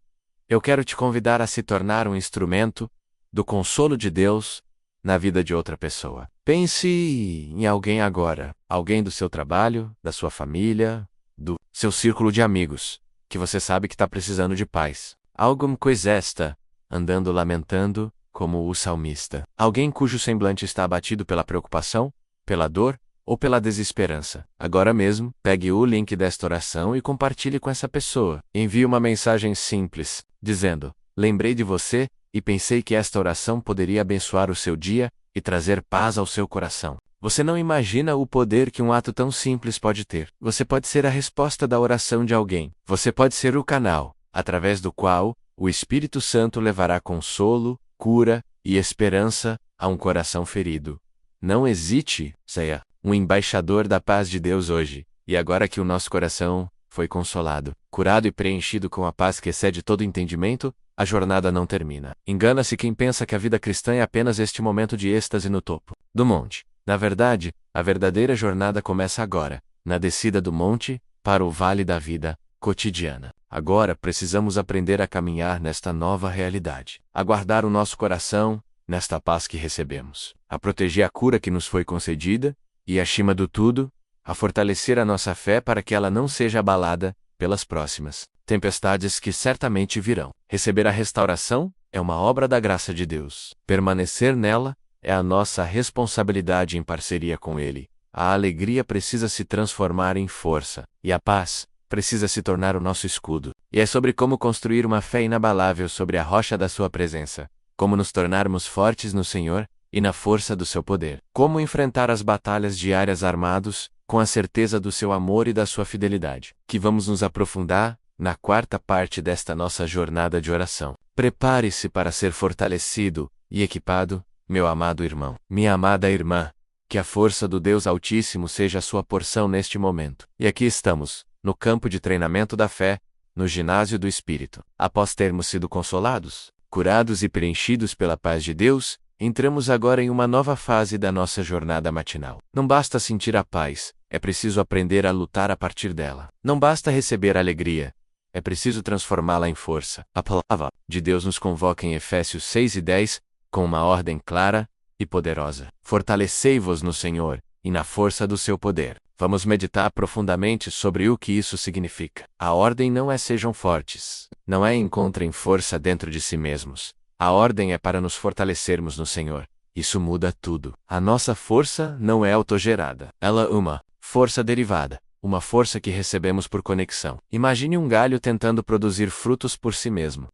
eu quero te convidar a se tornar um instrumento do consolo de Deus na vida de outra pessoa. Pense em alguém agora, alguém do seu trabalho, da sua família, do seu círculo de amigos, que você sabe que está precisando de paz. Alguma coisa esta, andando lamentando, como o salmista. Alguém cujo semblante está abatido pela preocupação, pela dor ou pela desesperança. Agora mesmo, pegue o link desta oração e compartilhe com essa pessoa. Envie uma mensagem simples, dizendo: lembrei de você e pensei que esta oração poderia abençoar o seu dia e trazer paz ao seu coração. Você não imagina o poder que um ato tão simples pode ter. Você pode ser a resposta da oração de alguém. Você pode ser o canal, através do qual o Espírito Santo levará consolo, cura e esperança a um coração ferido. Não hesite, seja um embaixador da paz de Deus hoje. E agora que o nosso coração foi consolado, curado e preenchido com a paz que excede todo entendimento, a jornada não termina. Engana-se quem pensa que a vida cristã é apenas este momento de êxtase no topo do monte. Na verdade, a verdadeira jornada começa agora, na descida do monte, para o vale da vida cotidiana. Agora precisamos aprender a caminhar nesta nova realidade, a guardar o nosso coração nesta paz que recebemos, a proteger a cura que nos foi concedida e, acima do tudo, a fortalecer a nossa fé para que ela não seja abalada pelas próximas tempestades que certamente virão. Receber a restauração é uma obra da graça de Deus. Permanecer nela é a nossa responsabilidade em parceria com Ele. A alegria precisa se transformar em força, e a paz precisa se tornar o nosso escudo. E é sobre como construir uma fé inabalável sobre a rocha da sua presença, como nos tornarmos fortes no Senhor e na força do seu poder. Como enfrentar as batalhas diárias armados, com a certeza do seu amor e da sua fidelidade. Que vamos nos aprofundar na quarta parte desta nossa jornada de oração. Prepare-se para ser fortalecido e equipado, meu amado irmão. Minha amada irmã, que a força do Deus Altíssimo seja a sua porção neste momento. E aqui estamos, no campo de treinamento da fé, no ginásio do Espírito. Após termos sido consolados, curados e preenchidos pela paz de Deus, entramos agora em uma nova fase da nossa jornada matinal. Não basta sentir a paz, é preciso aprender a lutar a partir dela. Não basta receber alegria, é preciso transformá-la em força. A palavra de Deus nos convoca em Efésios 6:10, com uma ordem clara e poderosa. Fortalecei-vos no Senhor e na força do seu poder. Vamos meditar profundamente sobre o que isso significa. A ordem não é sejam fortes, não é encontrem força dentro de si mesmos. A ordem é para nos fortalecermos no Senhor. Isso muda tudo. A nossa força não é autogerada. Ela é uma força derivada, uma força que recebemos por conexão. Imagine um galho tentando produzir frutos por si mesmo.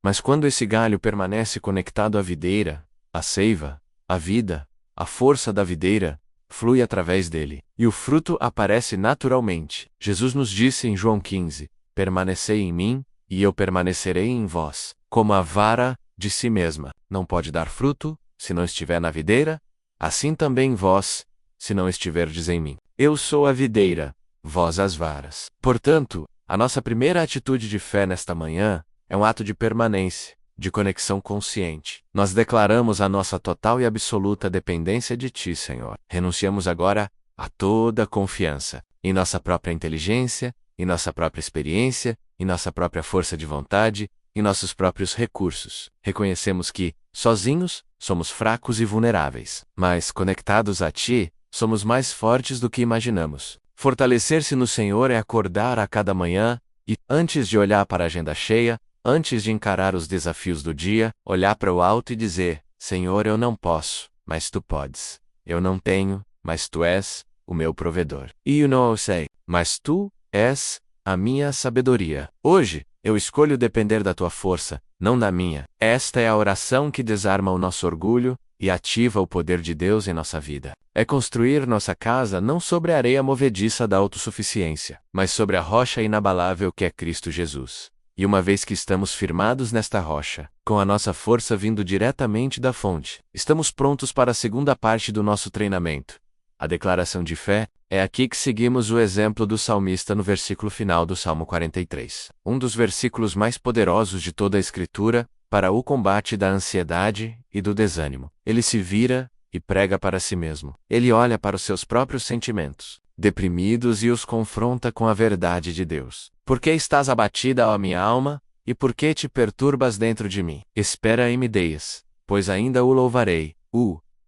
Mas quando esse galho permanece conectado à videira, a seiva, a vida, a força da videira flui através dele, e o fruto aparece naturalmente. Jesus nos disse em João 15: permanecei em mim, e eu permanecerei em vós. Como a vara de si mesma não pode dar fruto se não estiver na videira, assim também vós, se não estiverdes em mim. Eu sou a videira, vós as varas. Portanto, a nossa primeira atitude de fé nesta manhã é um ato de permanência, de conexão consciente. Nós declaramos a nossa total e absoluta dependência de Ti, Senhor. Renunciamos agora a toda confiança em nossa própria inteligência, em nossa própria experiência, em nossa própria força de vontade, em nossos próprios recursos. Reconhecemos que, sozinhos, somos fracos e vulneráveis, mas conectados a Ti, somos mais fortes do que imaginamos. Fortalecer-se no Senhor é acordar a cada manhã e, antes de olhar para a agenda cheia, antes de encarar os desafios do dia, olhar para o alto e dizer: Senhor, eu não posso, mas Tu podes. Eu não tenho, mas Tu és o meu provedor. E you know, sei, mas Tu és a minha sabedoria. Hoje, eu escolho depender da Tua força, não da minha. Esta é a oração que desarma o nosso orgulho e ativa o poder de Deus em nossa vida. É construir nossa casa não sobre a areia movediça da autossuficiência, mas sobre a rocha inabalável que é Cristo Jesus. E uma vez que estamos firmados nesta rocha, com a nossa força vindo diretamente da fonte, estamos prontos para a segunda parte do nosso treinamento. A declaração de fé. É aqui que seguimos o exemplo do salmista no versículo final do Salmo 43. Um dos versículos mais poderosos de toda a Escritura, para o combate da ansiedade e do desânimo. Ele se vira e prega para si mesmo. Ele olha para os seus próprios sentimentos, deprimidos, e os confronta com a verdade de Deus. Por que estás abatida, ó minha alma? E por que te perturbas dentro de mim? Espera e me deis, pois ainda o louvarei.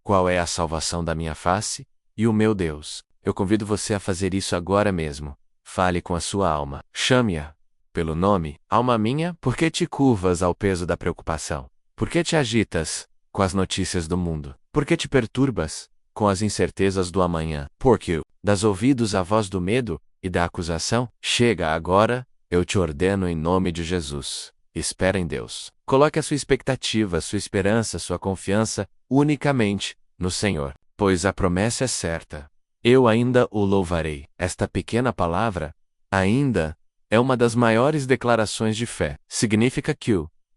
Qual é a salvação da minha face? E o meu Deus. Eu convido você a fazer isso agora mesmo. Fale com a sua alma. Chame-a pelo nome. Alma minha, por que te curvas ao peso da preocupação? Por que te agitas com as notícias do mundo? Por que te perturbas com as incertezas do amanhã? Porque das ouvidos à voz do medo e da acusação? Chega agora, eu te ordeno em nome de Jesus. Espera em Deus. Coloque a sua expectativa, sua esperança, sua confiança unicamente no Senhor, pois a promessa é certa. Eu ainda o louvarei. Esta pequena palavra, ainda, é uma das maiores declarações de fé. Significa que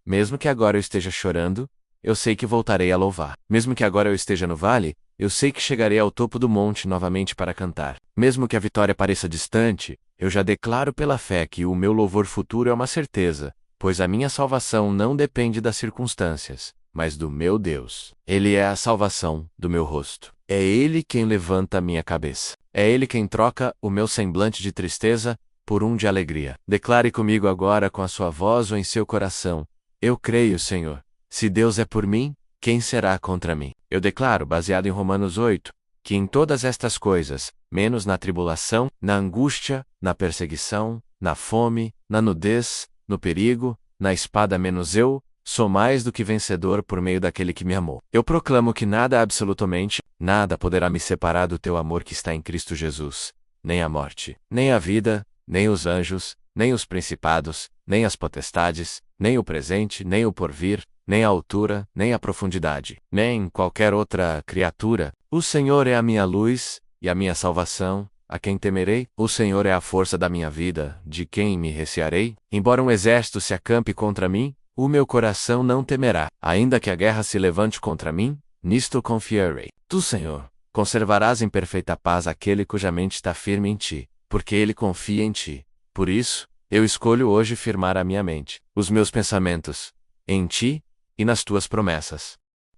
mesmo que agora eu esteja chorando, eu sei que voltarei a louvar. Mesmo que agora eu esteja no vale, eu sei que chegarei ao topo do monte novamente para cantar. Mesmo que a vitória pareça distante, eu já declaro pela fé que o meu louvor futuro é uma certeza, pois a minha salvação não depende das circunstâncias, mas do meu Deus. Ele é a salvação do meu rosto. É Ele quem levanta a minha cabeça. É Ele quem troca o meu semblante de tristeza por um de alegria. Declare comigo agora com a sua voz ou em seu coração: eu creio, Senhor. Se Deus é por mim, quem será contra mim? Eu declaro, baseado em Romanos 8, que em todas estas coisas, menos na tribulação, na angústia, na perseguição, na fome, na nudez, no perigo, na espada, menos eu, sou mais do que vencedor por meio daquele que me amou. Eu proclamo que nada, absolutamente, nada poderá me separar do teu amor que está em Cristo Jesus. Nem a morte, nem a vida, nem os anjos, nem os principados, nem as potestades, nem o presente, nem o porvir, nem a altura, nem a profundidade, nem qualquer outra criatura. O Senhor é a minha luz e a minha salvação. A quem temerei? O Senhor é a força da minha vida. De quem me recearei? Embora um exército se acampe contra mim, o meu coração não temerá. Ainda que a guerra se levante contra mim, nisto confiarei. Tu, Senhor, conservarás em perfeita paz aquele cuja mente está firme em ti, porque ele confia em ti. Por isso, eu escolho hoje firmar a minha mente, os meus pensamentos, em ti e nas tuas promessas.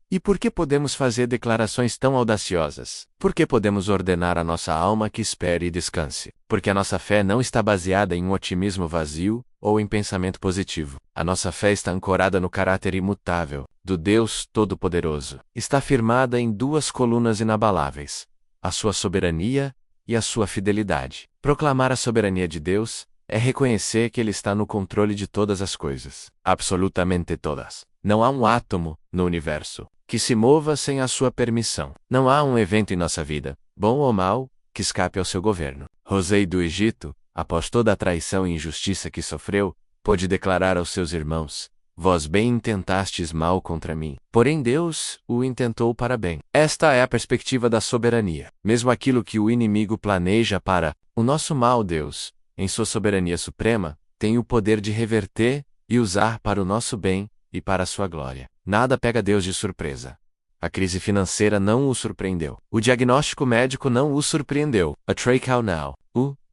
E por que podemos fazer declarações tão audaciosas? Por que podemos ordenar a nossa alma que espere e descanse? Porque a nossa fé não está baseada em um otimismo vazio ou em pensamento positivo. A nossa fé está ancorada no caráter imutável do Deus Todo-Poderoso. Está firmada em duas colunas inabaláveis: a sua soberania e a sua fidelidade. Proclamar a soberania de Deus é reconhecer que Ele está no controle de todas as coisas, absolutamente todas. Não há um átomo no universo que se mova sem a sua permissão. Não há um evento em nossa vida, bom ou mau, que escape ao seu governo. José do Egito, após toda a traição e injustiça que sofreu, pôde declarar aos seus irmãos: vós bem intentastes mal contra mim, porém Deus o intentou para bem. Esta é a perspectiva da soberania. Mesmo aquilo que o inimigo planeja para o nosso mal, Deus, em sua soberania suprema, tem o poder de reverter e usar para o nosso bem e para a sua glória. Nada pega Deus de surpresa. A crise financeira não o surpreendeu. O diagnóstico médico não o surpreendeu. A trial now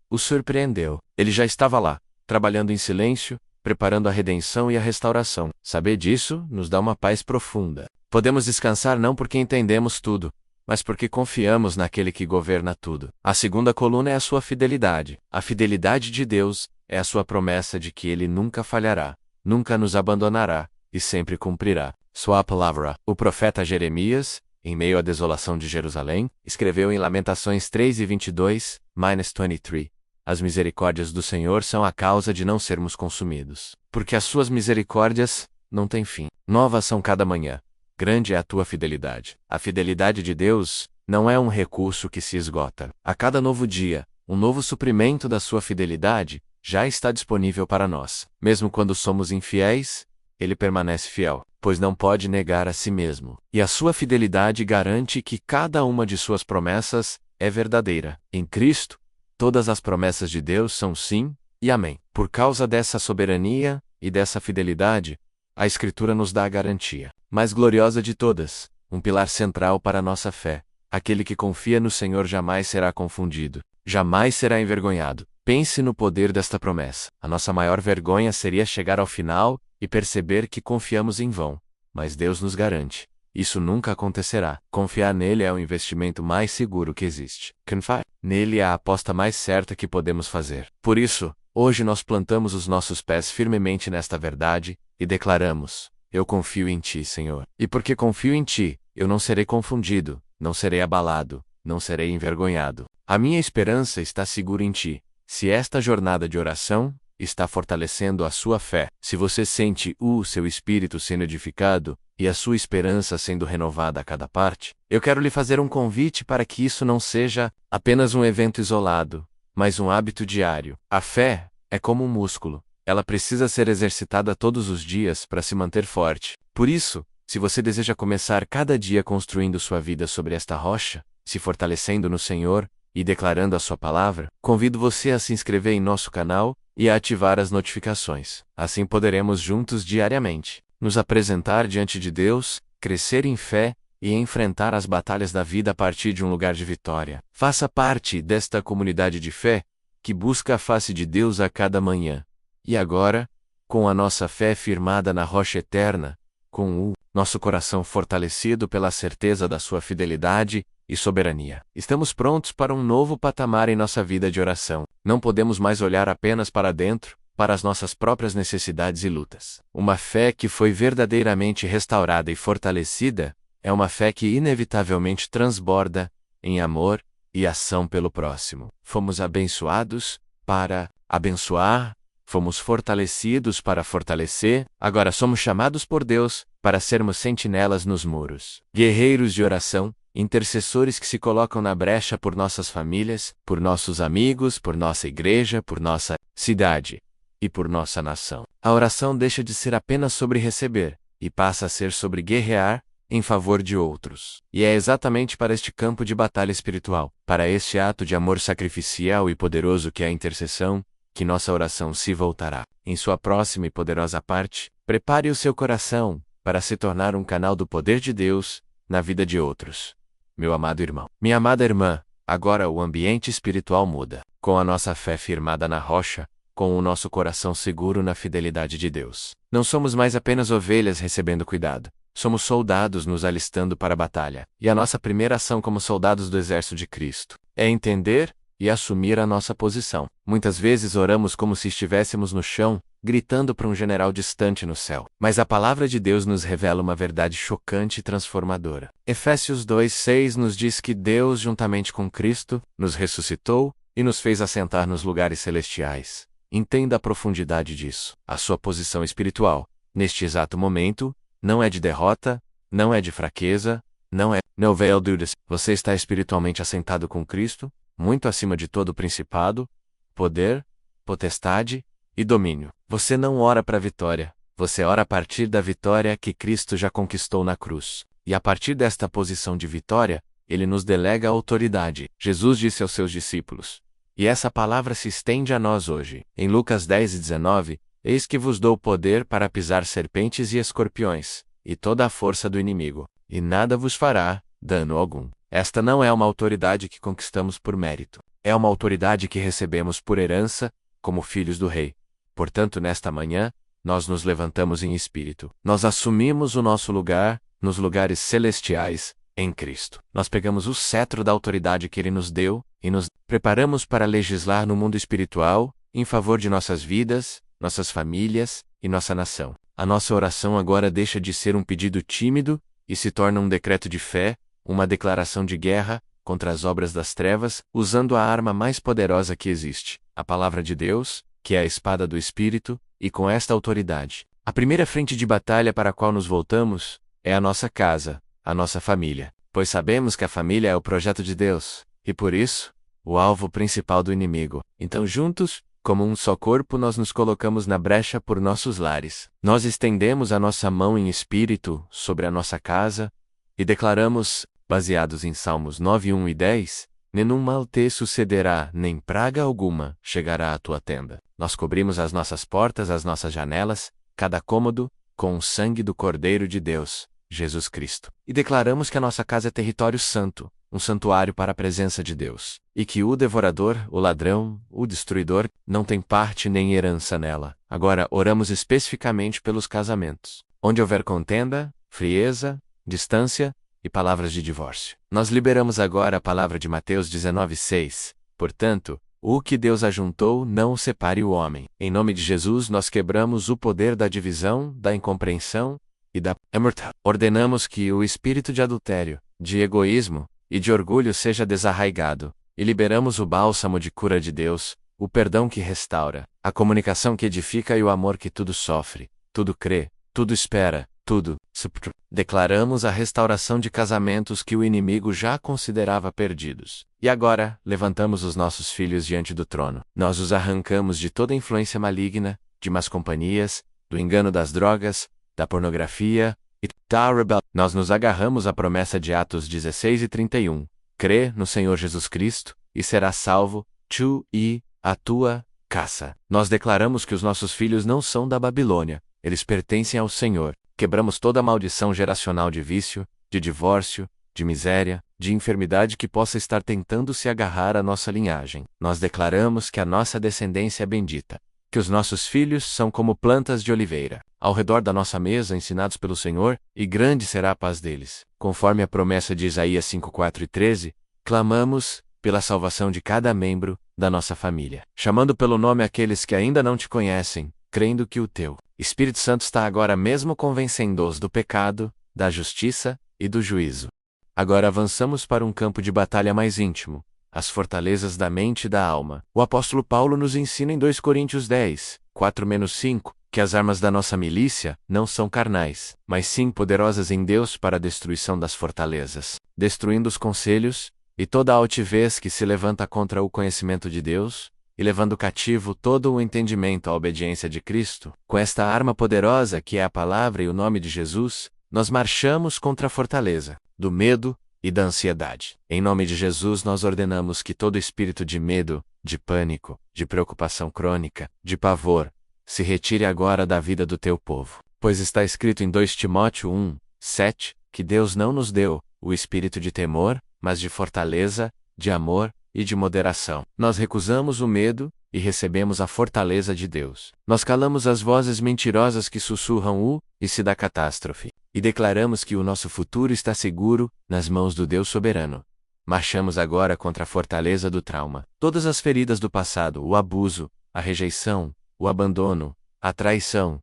o surpreendeu. Ele já estava lá, trabalhando em silêncio, preparando a redenção e a restauração. Saber disso nos dá uma paz profunda. Podemos descansar não porque entendemos tudo, mas porque confiamos naquele que governa tudo. A segunda coluna é a sua fidelidade. A fidelidade de Deus é a sua promessa de que Ele nunca falhará, nunca nos abandonará e sempre cumprirá sua palavra. O profeta Jeremias, em meio à desolação de Jerusalém, escreveu em Lamentações 3:22-23: As misericórdias do Senhor são a causa de não sermos consumidos, porque as suas misericórdias não têm fim. Novas são cada manhã. Grande é a tua fidelidade. A fidelidade de Deus não é um recurso que se esgota. A cada novo dia, um novo suprimento da sua fidelidade já está disponível para nós. Mesmo quando somos infiéis, Ele permanece fiel, pois não pode negar a si mesmo. E a sua fidelidade garante que cada uma de suas promessas é verdadeira. Em Cristo, todas as promessas de Deus são sim e amém. Por causa dessa soberania e dessa fidelidade, a Escritura nos dá a garantia mais gloriosa de todas, um pilar central para a nossa fé. Aquele que confia no Senhor jamais será confundido, jamais será envergonhado. Pense no poder desta promessa. A nossa maior vergonha seria chegar ao final e perceber que confiamos em vão, mas Deus nos garante: isso nunca acontecerá. Confiar nele é o investimento mais seguro que existe. Confiar nele é a aposta mais certa que podemos fazer. Por isso, hoje nós plantamos os nossos pés firmemente nesta verdade e declaramos: eu confio em ti, Senhor. E porque confio em ti, eu não serei confundido, não serei abalado, não serei envergonhado. A minha esperança está segura em ti. Se esta jornada de oração está fortalecendo a sua fé, se você sente o seu espírito sendo edificado e a sua esperança sendo renovada a cada parte, eu quero lhe fazer um convite para que isso não seja apenas um evento isolado, mas um hábito diário. A fé é como um músculo. Ela precisa ser exercitada todos os dias para se manter forte. Por isso, se você deseja começar cada dia construindo sua vida sobre esta rocha, se fortalecendo no Senhor e declarando a sua palavra, convido você a se inscrever em nosso canal e a ativar as notificações. Assim poderemos juntos diariamente nos apresentar diante de Deus, crescer em fé e enfrentar as batalhas da vida a partir de um lugar de vitória. Faça parte desta comunidade de fé que busca a face de Deus a cada manhã. E agora, com a nossa fé firmada na rocha eterna, com o nosso coração fortalecido pela certeza da sua fidelidade e soberania, estamos prontos para um novo patamar em nossa vida de oração. Não podemos mais olhar apenas para dentro, para as nossas próprias necessidades e lutas. Uma fé que foi verdadeiramente restaurada e fortalecida é uma fé que inevitavelmente transborda em amor e ação pelo próximo. Fomos abençoados para abençoar, fomos fortalecidos para fortalecer, agora somos chamados por Deus para sermos sentinelas nos muros. Guerreiros de oração, intercessores que se colocam na brecha por nossas famílias, por nossos amigos, por nossa igreja, por nossa cidade e por nossa nação. A oração deixa de ser apenas sobre receber e passa a ser sobre guerrear em favor de outros. E é exatamente para este campo de batalha espiritual, para este ato de amor sacrificial e poderoso que é a intercessão, que nossa oração se voltará. Em sua próxima e poderosa parte, prepare o seu coração para se tornar um canal do poder de Deus na vida de outros. Meu amado irmão, minha amada irmã, agora o ambiente espiritual muda. Com a nossa fé firmada na rocha, com o nosso coração seguro na fidelidade de Deus. Não somos mais apenas ovelhas recebendo cuidado. Somos soldados nos alistando para a batalha. E a nossa primeira ação como soldados do exército de Cristo é entender e assumir a nossa posição. Muitas vezes oramos como se estivéssemos no chão, gritando para um general distante no céu. Mas a palavra de Deus nos revela uma verdade chocante e transformadora. Efésios 2:6 nos diz que Deus, juntamente com Cristo, nos ressuscitou e nos fez assentar nos lugares celestiais. Entenda a profundidade disso. A sua posição espiritual, neste exato momento, não é de derrota, não é de fraqueza, não é no veil dúvidas. Você está espiritualmente assentado com Cristo, muito acima de todo principado, poder, potestade e domínio. Você não ora para a vitória, você ora a partir da vitória que Cristo já conquistou na cruz. E a partir desta posição de vitória, Ele nos delega a autoridade. Jesus disse aos seus discípulos, e essa palavra se estende a nós hoje. Em Lucas 10:19, eis que vos dou poder para pisar serpentes e escorpiões, e toda a força do inimigo, e nada vos fará dano algum. Esta não é uma autoridade que conquistamos por mérito. É uma autoridade que recebemos por herança, como filhos do Rei. Portanto, nesta manhã, nós nos levantamos em espírito. Nós assumimos o nosso lugar nos lugares celestiais em Cristo. Nós pegamos o cetro da autoridade que Ele nos deu e nos preparamos para legislar no mundo espiritual em favor de nossas vidas, nossas famílias e nossa nação. A nossa oração agora deixa de ser um pedido tímido e se torna um decreto de fé, uma declaração de guerra contra as obras das trevas, usando a arma mais poderosa que existe, a palavra de Deus, que é a espada do Espírito, e com esta autoridade. A primeira frente de batalha para a qual nos voltamos é a nossa casa, a nossa família, pois sabemos que a família é o projeto de Deus, e por isso, o alvo principal do inimigo. Então juntos, como um só corpo, nós nos colocamos na brecha por nossos lares. Nós estendemos a nossa mão em espírito sobre a nossa casa e declaramos, baseados em Salmos 9, 1 e 10, nenhum mal te sucederá, nem praga alguma chegará à tua tenda. Nós cobrimos as nossas portas, as nossas janelas, cada cômodo, com o sangue do Cordeiro de Deus, Jesus Cristo. E declaramos que a nossa casa é território santo, um santuário para a presença de Deus, e que o devorador, o ladrão, o destruidor, não tem parte nem herança nela. Agora, oramos especificamente pelos casamentos. Onde houver contenda, frieza, distância e palavras de divórcio. Nós liberamos agora a palavra de Mateus 19:6. Portanto, o que Deus ajuntou, não o separe o homem. Em nome de Jesus, nós quebramos o poder da divisão, da incompreensão e da imortalidade. Ordenamos que o espírito de adultério, de egoísmo e de orgulho seja desarraigado, e liberamos o bálsamo de cura de Deus, o perdão que restaura, a comunicação que edifica e o amor que tudo sofre, tudo crê, tudo espera, tudo supera. Declaramos a restauração de casamentos que o inimigo já considerava perdidos. E agora, levantamos os nossos filhos diante do trono. Nós os arrancamos de toda influência maligna, de más companhias, do engano das drogas, da pornografia e da rebelião. Nós nos agarramos à promessa de Atos 16 e 31. Crê no Senhor Jesus Cristo, e serás salvo, tu e a tua casa. Nós declaramos que os nossos filhos não são da Babilônia, eles pertencem ao Senhor. Quebramos toda a maldição geracional de vício, de divórcio, de miséria, de enfermidade que possa estar tentando se agarrar à nossa linhagem. Nós declaramos que a nossa descendência é bendita, que os nossos filhos são como plantas de oliveira, ao redor da nossa mesa ensinados pelo Senhor, e grande será a paz deles. Conforme a promessa de Isaías 5, 4 e 13, clamamos pela salvação de cada membro da nossa família, chamando pelo nome aqueles que ainda não te conhecem, crendo que o teu Espírito Santo está agora mesmo convencendo-os do pecado, da justiça e do juízo. Agora avançamos para um campo de batalha mais íntimo, as fortalezas da mente e da alma. O apóstolo Paulo nos ensina em 2 Coríntios 10, 4-5, que as armas da nossa milícia não são carnais, mas sim poderosas em Deus para a destruição das fortalezas, destruindo os conselhos e toda a altivez que se levanta contra o conhecimento de Deus, e levando cativo todo o entendimento à obediência de Cristo. Com esta arma poderosa que é a palavra e o nome de Jesus, nós marchamos contra a fortaleza do medo e da ansiedade. Em nome de Jesus nós ordenamos que todo espírito de medo, de pânico, de preocupação crônica, de pavor, se retire agora da vida do teu povo. Pois está escrito em 2 Timóteo 1, 7, que Deus não nos deu o espírito de temor, mas de fortaleza, de amor e de moderação. Nós recusamos o medo e recebemos a fortaleza de Deus. Nós calamos as vozes mentirosas que sussurram o e se da catástrofe, e declaramos que o nosso futuro está seguro nas mãos do Deus soberano. Marchamos agora contra a fortaleza do trauma. Todas as feridas do passado, o abuso, a rejeição, o abandono, a traição,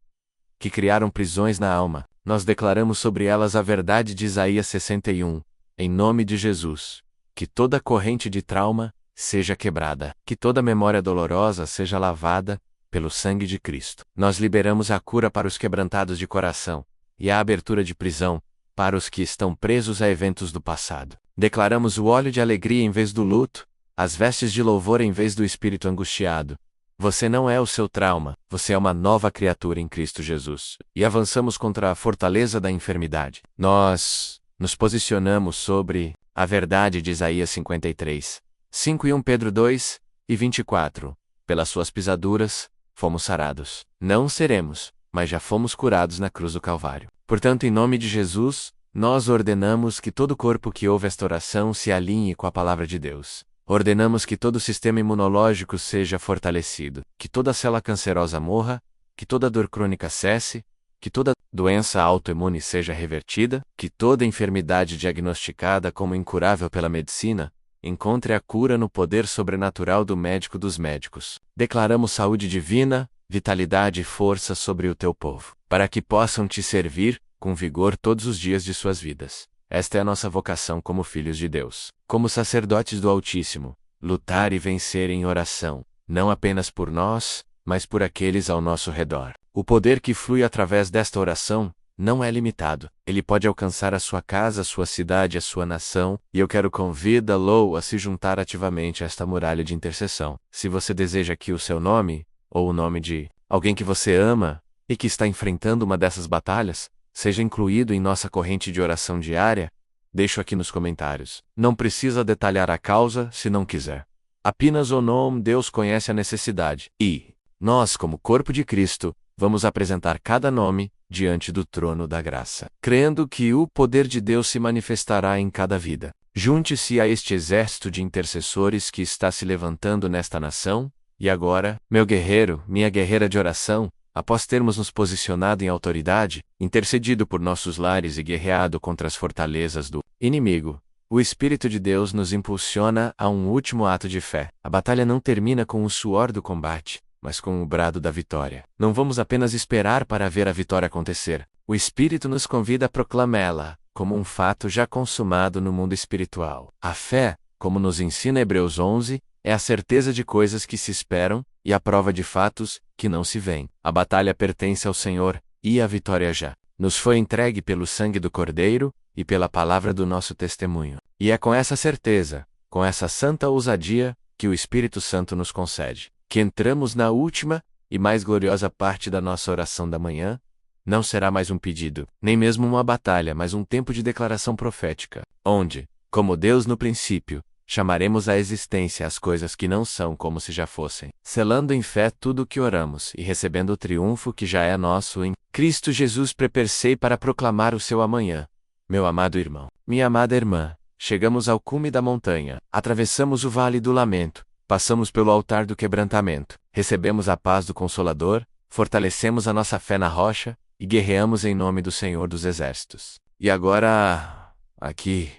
que criaram prisões na alma, nós declaramos sobre elas a verdade de Isaías 61, em nome de Jesus. Que toda corrente de trauma seja quebrada, que toda memória dolorosa seja lavada pelo sangue de Cristo. Nós liberamos a cura para os quebrantados de coração e a abertura de prisão para os que estão presos a eventos do passado. Declaramos o óleo de alegria em vez do luto, as vestes de louvor em vez do espírito angustiado. Você não é o seu trauma, você é uma nova criatura em Cristo Jesus. E avançamos contra a fortaleza da enfermidade. Nós nos posicionamos sobre a verdade de Isaías 53, 5 e 1 Pedro 2, e 24. Pelas suas pisaduras, fomos sarados. Não seremos, mas já fomos curados na cruz do Calvário. Portanto, em nome de Jesus, nós ordenamos que todo corpo que ouve esta oração se alinhe com a palavra de Deus. Ordenamos que todo o sistema imunológico seja fortalecido, que toda célula cancerosa morra, que toda dor crônica cesse, que toda doença autoimune seja revertida, que toda enfermidade diagnosticada como incurável pela medicina encontre a cura no poder sobrenatural do médico dos médicos. Declaramos saúde divina, vitalidade e força sobre o teu povo, para que possam te servir com vigor todos os dias de suas vidas. Esta é a nossa vocação como filhos de Deus, como sacerdotes do Altíssimo, lutar e vencer em oração, não apenas por nós, mas por aqueles ao nosso redor. O poder que flui através desta oração não é limitado. Ele pode alcançar a sua casa, a sua cidade, a sua nação, e eu quero convidá-lo a se juntar ativamente a esta muralha de intercessão. Se você deseja que o seu nome, ou o nome de alguém que você ama, e que está enfrentando uma dessas batalhas, seja incluído em nossa corrente de oração diária, deixo aqui nos comentários. Não precisa detalhar a causa se não quiser. Apenas o nome Deus conhece a necessidade. E nós, como corpo de Cristo, vamos apresentar cada nome diante do trono da graça, crendo que o poder de Deus se manifestará em cada vida. Junte-se a este exército de intercessores que está se levantando nesta nação, e agora, meu guerreiro, minha guerreira de oração, após termos nos posicionado em autoridade, intercedido por nossos lares e guerreado contra as fortalezas do inimigo, o Espírito de Deus nos impulsiona a um último ato de fé. A batalha não termina com o suor do combate, mas com o brado da vitória. Não vamos apenas esperar para ver a vitória acontecer. O Espírito nos convida a proclamá-la, como um fato já consumado no mundo espiritual. A fé, como nos ensina Hebreus 11, é a certeza de coisas que se esperam, e a prova de fatos que não se veem. A batalha pertence ao Senhor, e a vitória já nos foi entregue pelo sangue do Cordeiro, e pela palavra do nosso testemunho. E é com essa certeza, com essa santa ousadia, que o Espírito Santo nos concede, que entramos na última e mais gloriosa parte da nossa oração da manhã. Não será mais um pedido, nem mesmo uma batalha, mas um tempo de declaração profética, onde, como Deus no princípio, chamaremos à existência as coisas que não são como se já fossem, selando em fé tudo o que oramos e recebendo o triunfo que já é nosso em Cristo Jesus. Prepare-se para proclamar o seu amanhã. Meu amado irmão, minha amada irmã, chegamos ao cume da montanha, atravessamos o vale do lamento, passamos pelo altar do quebrantamento, recebemos a paz do Consolador, fortalecemos a nossa fé na rocha, e guerreamos em nome do Senhor dos Exércitos. E agora, aqui,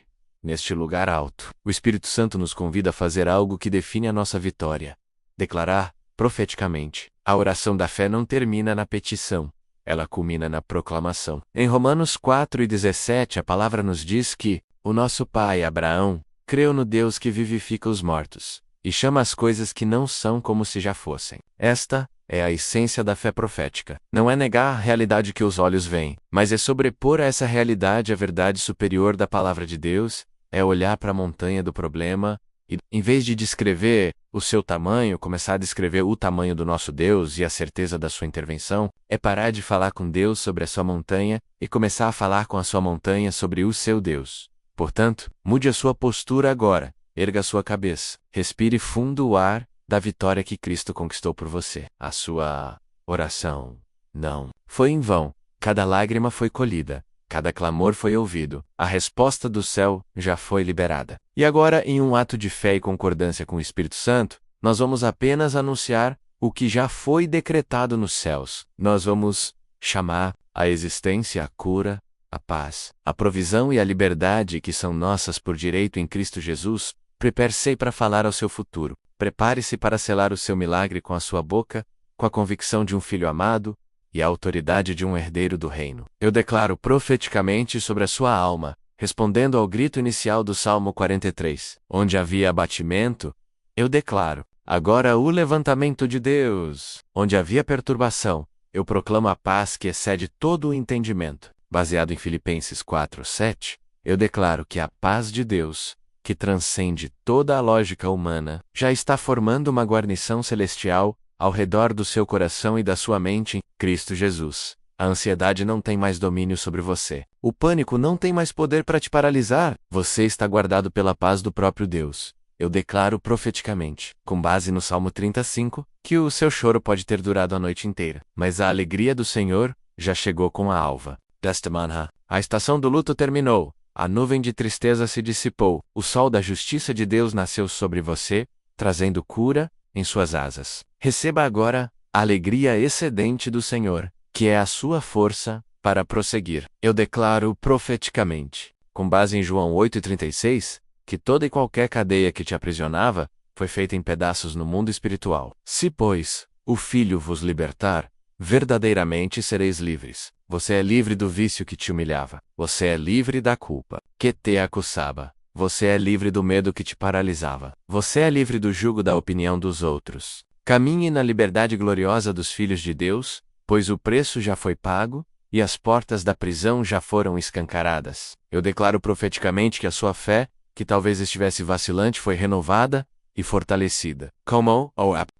neste lugar alto, o Espírito Santo nos convida a fazer algo que define a nossa vitória. Declarar, profeticamente. A oração da fé não termina na petição, ela culmina na proclamação. Em Romanos 4:17 a palavra nos diz que o nosso pai Abraão creu no Deus que vivifica os mortos, e chama as coisas que não são como se já fossem. Esta é a essência da fé profética. Não é negar a realidade que os olhos veem, mas é sobrepor a essa realidade a verdade superior da palavra de Deus, é olhar para a montanha do problema e, em vez de descrever o seu tamanho, começar a descrever o tamanho do nosso Deus e a certeza da sua intervenção, é parar de falar com Deus sobre a sua montanha e começar a falar com a sua montanha sobre o seu Deus. Portanto, mude a sua postura agora, erga a sua cabeça, respire fundo o ar da vitória que Cristo conquistou por você. A sua oração não foi em vão. Cada lágrima foi colhida, cada clamor foi ouvido, a resposta do céu já foi liberada. E agora, em um ato de fé e concordância com o Espírito Santo, nós vamos apenas anunciar o que já foi decretado nos céus. Nós vamos chamar à existência a cura, a paz, a provisão e a liberdade que são nossas por direito em Cristo Jesus. Prepare-se para falar ao seu futuro. Prepare-se para selar o seu milagre com a sua boca, com a convicção de um filho amado e a autoridade de um herdeiro do reino. Eu declaro profeticamente sobre a sua alma, respondendo ao grito inicial do Salmo 43, onde havia abatimento, eu declaro agora o levantamento de Deus. Onde havia perturbação, eu proclamo a paz que excede todo o entendimento. Baseado em Filipenses 4:7, eu declaro que a paz de Deus, que transcende toda a lógica humana, já está formando uma guarnição celestial ao redor do seu coração e da sua mente em Cristo Jesus. A ansiedade não tem mais domínio sobre você. O pânico não tem mais poder para te paralisar. Você está guardado pela paz do próprio Deus. Eu declaro profeticamente, com base no Salmo 35, que o seu choro pode ter durado a noite inteira, mas a alegria do Senhor já chegou com a alva desta manhã. A estação do luto terminou. A nuvem de tristeza se dissipou, o sol da justiça de Deus nasceu sobre você, trazendo cura em suas asas. Receba agora a alegria excedente do Senhor, que é a sua força para prosseguir. Eu declaro profeticamente, com base em João 8,36, que toda e qualquer cadeia que te aprisionava foi feita em pedaços no mundo espiritual. Se, pois, o Filho vos libertar, verdadeiramente sereis livres. Você é livre do vício que te humilhava. Você é livre da culpa que te acusava. Você é livre do medo que te paralisava. Você é livre do jugo da opinião dos outros. Caminhe na liberdade gloriosa dos filhos de Deus, pois o preço já foi pago e as portas da prisão já foram escancaradas. Eu declaro profeticamente que a sua fé, que talvez estivesse vacilante, foi renovada e fortalecida. Como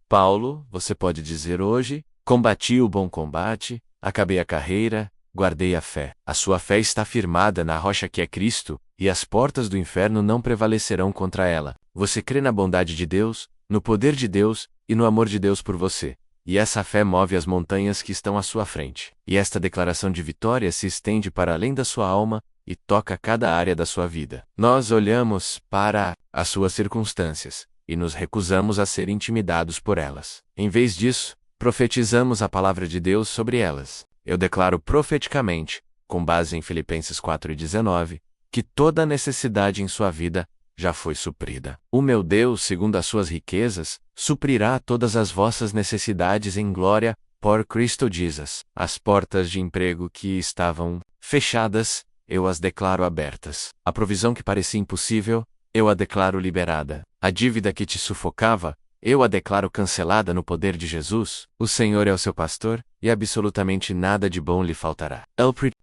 Paulo, você pode dizer hoje: combati o bom combate, acabei a carreira, guardei a fé. A sua fé está firmada na rocha que é Cristo, e as portas do inferno não prevalecerão contra ela. Você crê na bondade de Deus, no poder de Deus e no amor de Deus por você. E essa fé move as montanhas que estão à sua frente. E esta declaração de vitória se estende para além da sua alma e toca cada área da sua vida. Nós olhamos para as suas circunstâncias e nos recusamos a ser intimidados por elas. Em vez disso, profetizamos a palavra de Deus sobre elas. Eu declaro profeticamente, com base em Filipenses 4,19, que toda necessidade em sua vida já foi suprida. O meu Deus, segundo as suas riquezas, suprirá todas as vossas necessidades em glória, por Cristo Jesus. As portas de emprego que estavam fechadas, eu as declaro abertas. A provisão que parecia impossível, eu a declaro liberada. A dívida que te sufocava, eu a declaro cancelada no poder de Jesus. O Senhor é o seu pastor, e absolutamente nada de bom lhe faltará.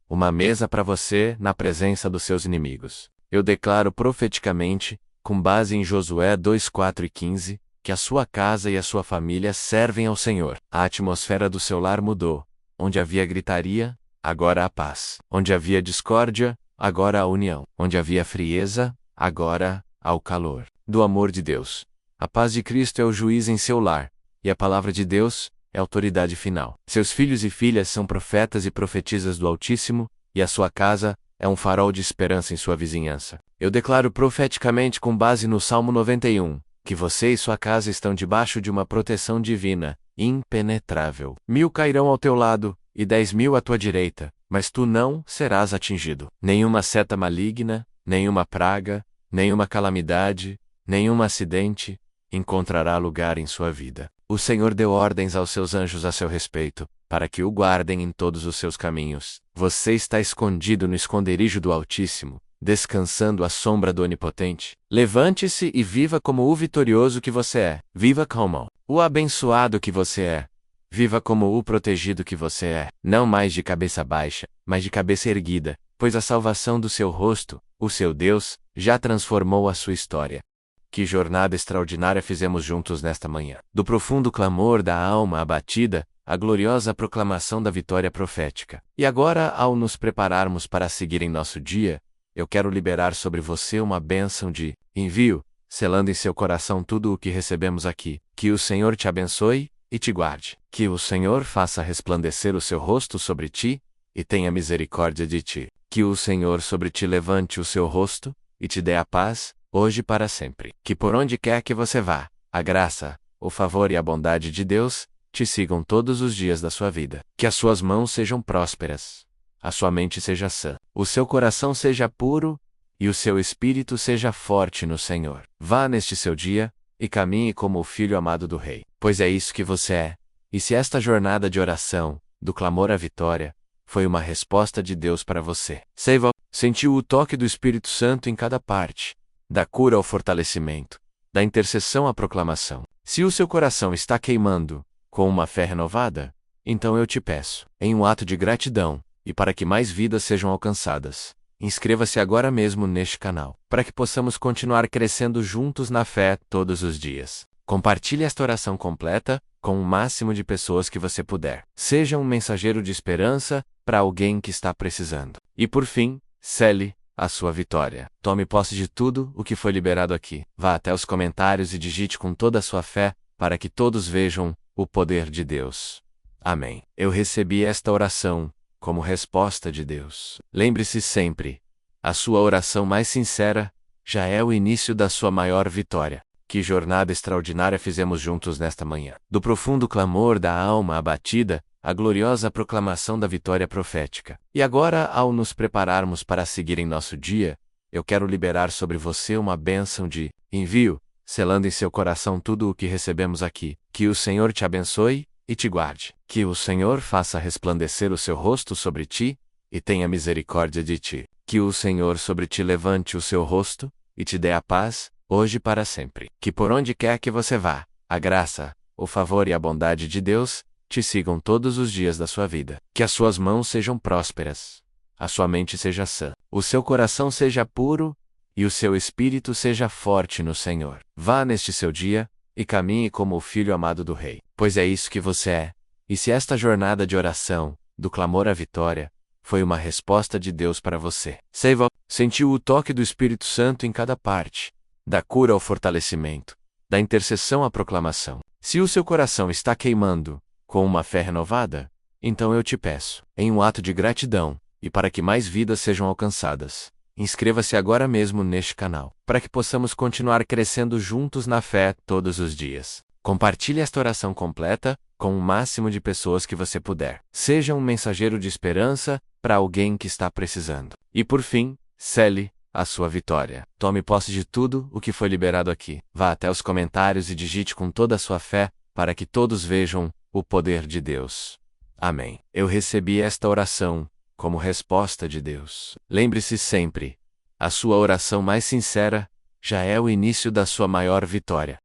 Uma mesa para você na presença dos seus inimigos. Eu declaro profeticamente, com base em Josué 2:4 e 15, que a sua casa e a sua família servem ao Senhor. A atmosfera do seu lar mudou. Onde havia gritaria, agora há paz. Onde havia discórdia, agora há união. Onde havia frieza, agora há o calor do amor de Deus. A paz de Cristo é o juiz em seu lar, e a palavra de Deus é a autoridade final. Seus filhos e filhas são profetas e profetisas do Altíssimo, e a sua casa é um farol de esperança em sua vizinhança. Eu declaro profeticamente com base no Salmo 91, que você e sua casa estão debaixo de uma proteção divina, impenetrável. 1000 cairão ao teu lado, e 10.000 à tua direita, mas tu não serás atingido. Nenhuma seta maligna, nenhuma praga, nenhuma calamidade, nenhum acidente encontrará lugar em sua vida. O Senhor deu ordens aos seus anjos a seu respeito, para que o guardem em todos os seus caminhos. Você está escondido no esconderijo do Altíssimo, descansando à sombra do Onipotente. Levante-se e viva como o vitorioso que você é. Viva como o abençoado que você é. Viva como o protegido que você é. Não mais de cabeça baixa, mas de cabeça erguida, pois a salvação do seu rosto, o seu Deus, já transformou a sua história. Que jornada extraordinária fizemos juntos nesta manhã. Do profundo clamor da alma abatida, a gloriosa proclamação da vitória profética. E agora, ao nos prepararmos para seguir em nosso dia, eu quero liberar sobre você uma bênção de envio, selando em seu coração tudo o que recebemos aqui. Que o Senhor te abençoe e te guarde. Que o Senhor faça resplandecer o seu rosto sobre ti e tenha misericórdia de ti. Que o Senhor sobre ti levante o seu rosto e te dê a paz, hoje e para sempre. Que por onde quer que você vá, a graça, o favor e a bondade de Deus te sigam todos os dias da sua vida. Que as suas mãos sejam prósperas, a sua mente seja sã, o seu coração seja puro e o seu espírito seja forte no Senhor. Vá neste seu dia e caminhe como o filho amado do Rei, pois é isso que você é. E se esta jornada de oração, do clamor à vitória, foi uma resposta de Deus para você, sentiu o toque do Espírito Santo em cada parte, da cura ao fortalecimento, da intercessão à proclamação. Se o seu coração está queimando, com uma fé renovada, então eu te peço, em um ato de gratidão, e para que mais vidas sejam alcançadas, inscreva-se agora mesmo neste canal, para que possamos continuar crescendo juntos na fé todos os dias. Compartilhe esta oração completa com o máximo de pessoas que você puder. Seja um mensageiro de esperança para alguém que está precisando. E por fim, cele a sua vitória. Tome posse de tudo o que foi liberado aqui. Vá até os comentários e digite com toda a sua fé, para que todos vejam o poder de Deus. Amém. Eu recebi esta oração como resposta de Deus. Lembre-se sempre A sua oração mais sincera já é o início da sua maior vitória. Que jornada extraordinária fizemos juntos nesta manhã. Do profundo clamor da alma abatida, a gloriosa proclamação da vitória profética. E agora, ao nos prepararmos para seguir em nosso dia, eu quero liberar sobre você uma bênção de envio, selando em seu coração tudo o que recebemos aqui. Que o Senhor te abençoe e te guarde. Que o Senhor faça resplandecer o seu rosto sobre ti e tenha misericórdia de ti. Que o Senhor sobre ti levante o seu rosto e te dê a paz, hoje e para sempre. Que por onde quer que você vá, a graça, o favor e a bondade de Deus te sigam todos os dias da sua vida. Que as suas mãos sejam prósperas, a sua mente seja sã, o seu coração seja puro e o seu espírito seja forte no Senhor. Vá neste seu dia e caminhe como o filho amado do Rei, pois é isso que você é. E se esta jornada de oração, do clamor à vitória, foi uma resposta de Deus para você, sentiu o toque do Espírito Santo em cada parte, da cura ao fortalecimento, da intercessão à proclamação. Se o seu coração está queimando, com uma fé renovada, então eu te peço, em um ato de gratidão, e para que mais vidas sejam alcançadas, inscreva-se agora mesmo neste canal, para que possamos continuar crescendo juntos na fé todos os dias. Compartilhe esta oração completa com o máximo de pessoas que você puder. Seja um mensageiro de esperança para alguém que está precisando. E por fim, cele a sua vitória. Tome posse de tudo o que foi liberado aqui. Vá até os comentários e digite com toda a sua fé, para que todos vejam o poder de Deus. Amém. Eu recebi esta oração como resposta de Deus. Lembre-se sempre, a sua oração mais sincera já é o início da sua maior vitória.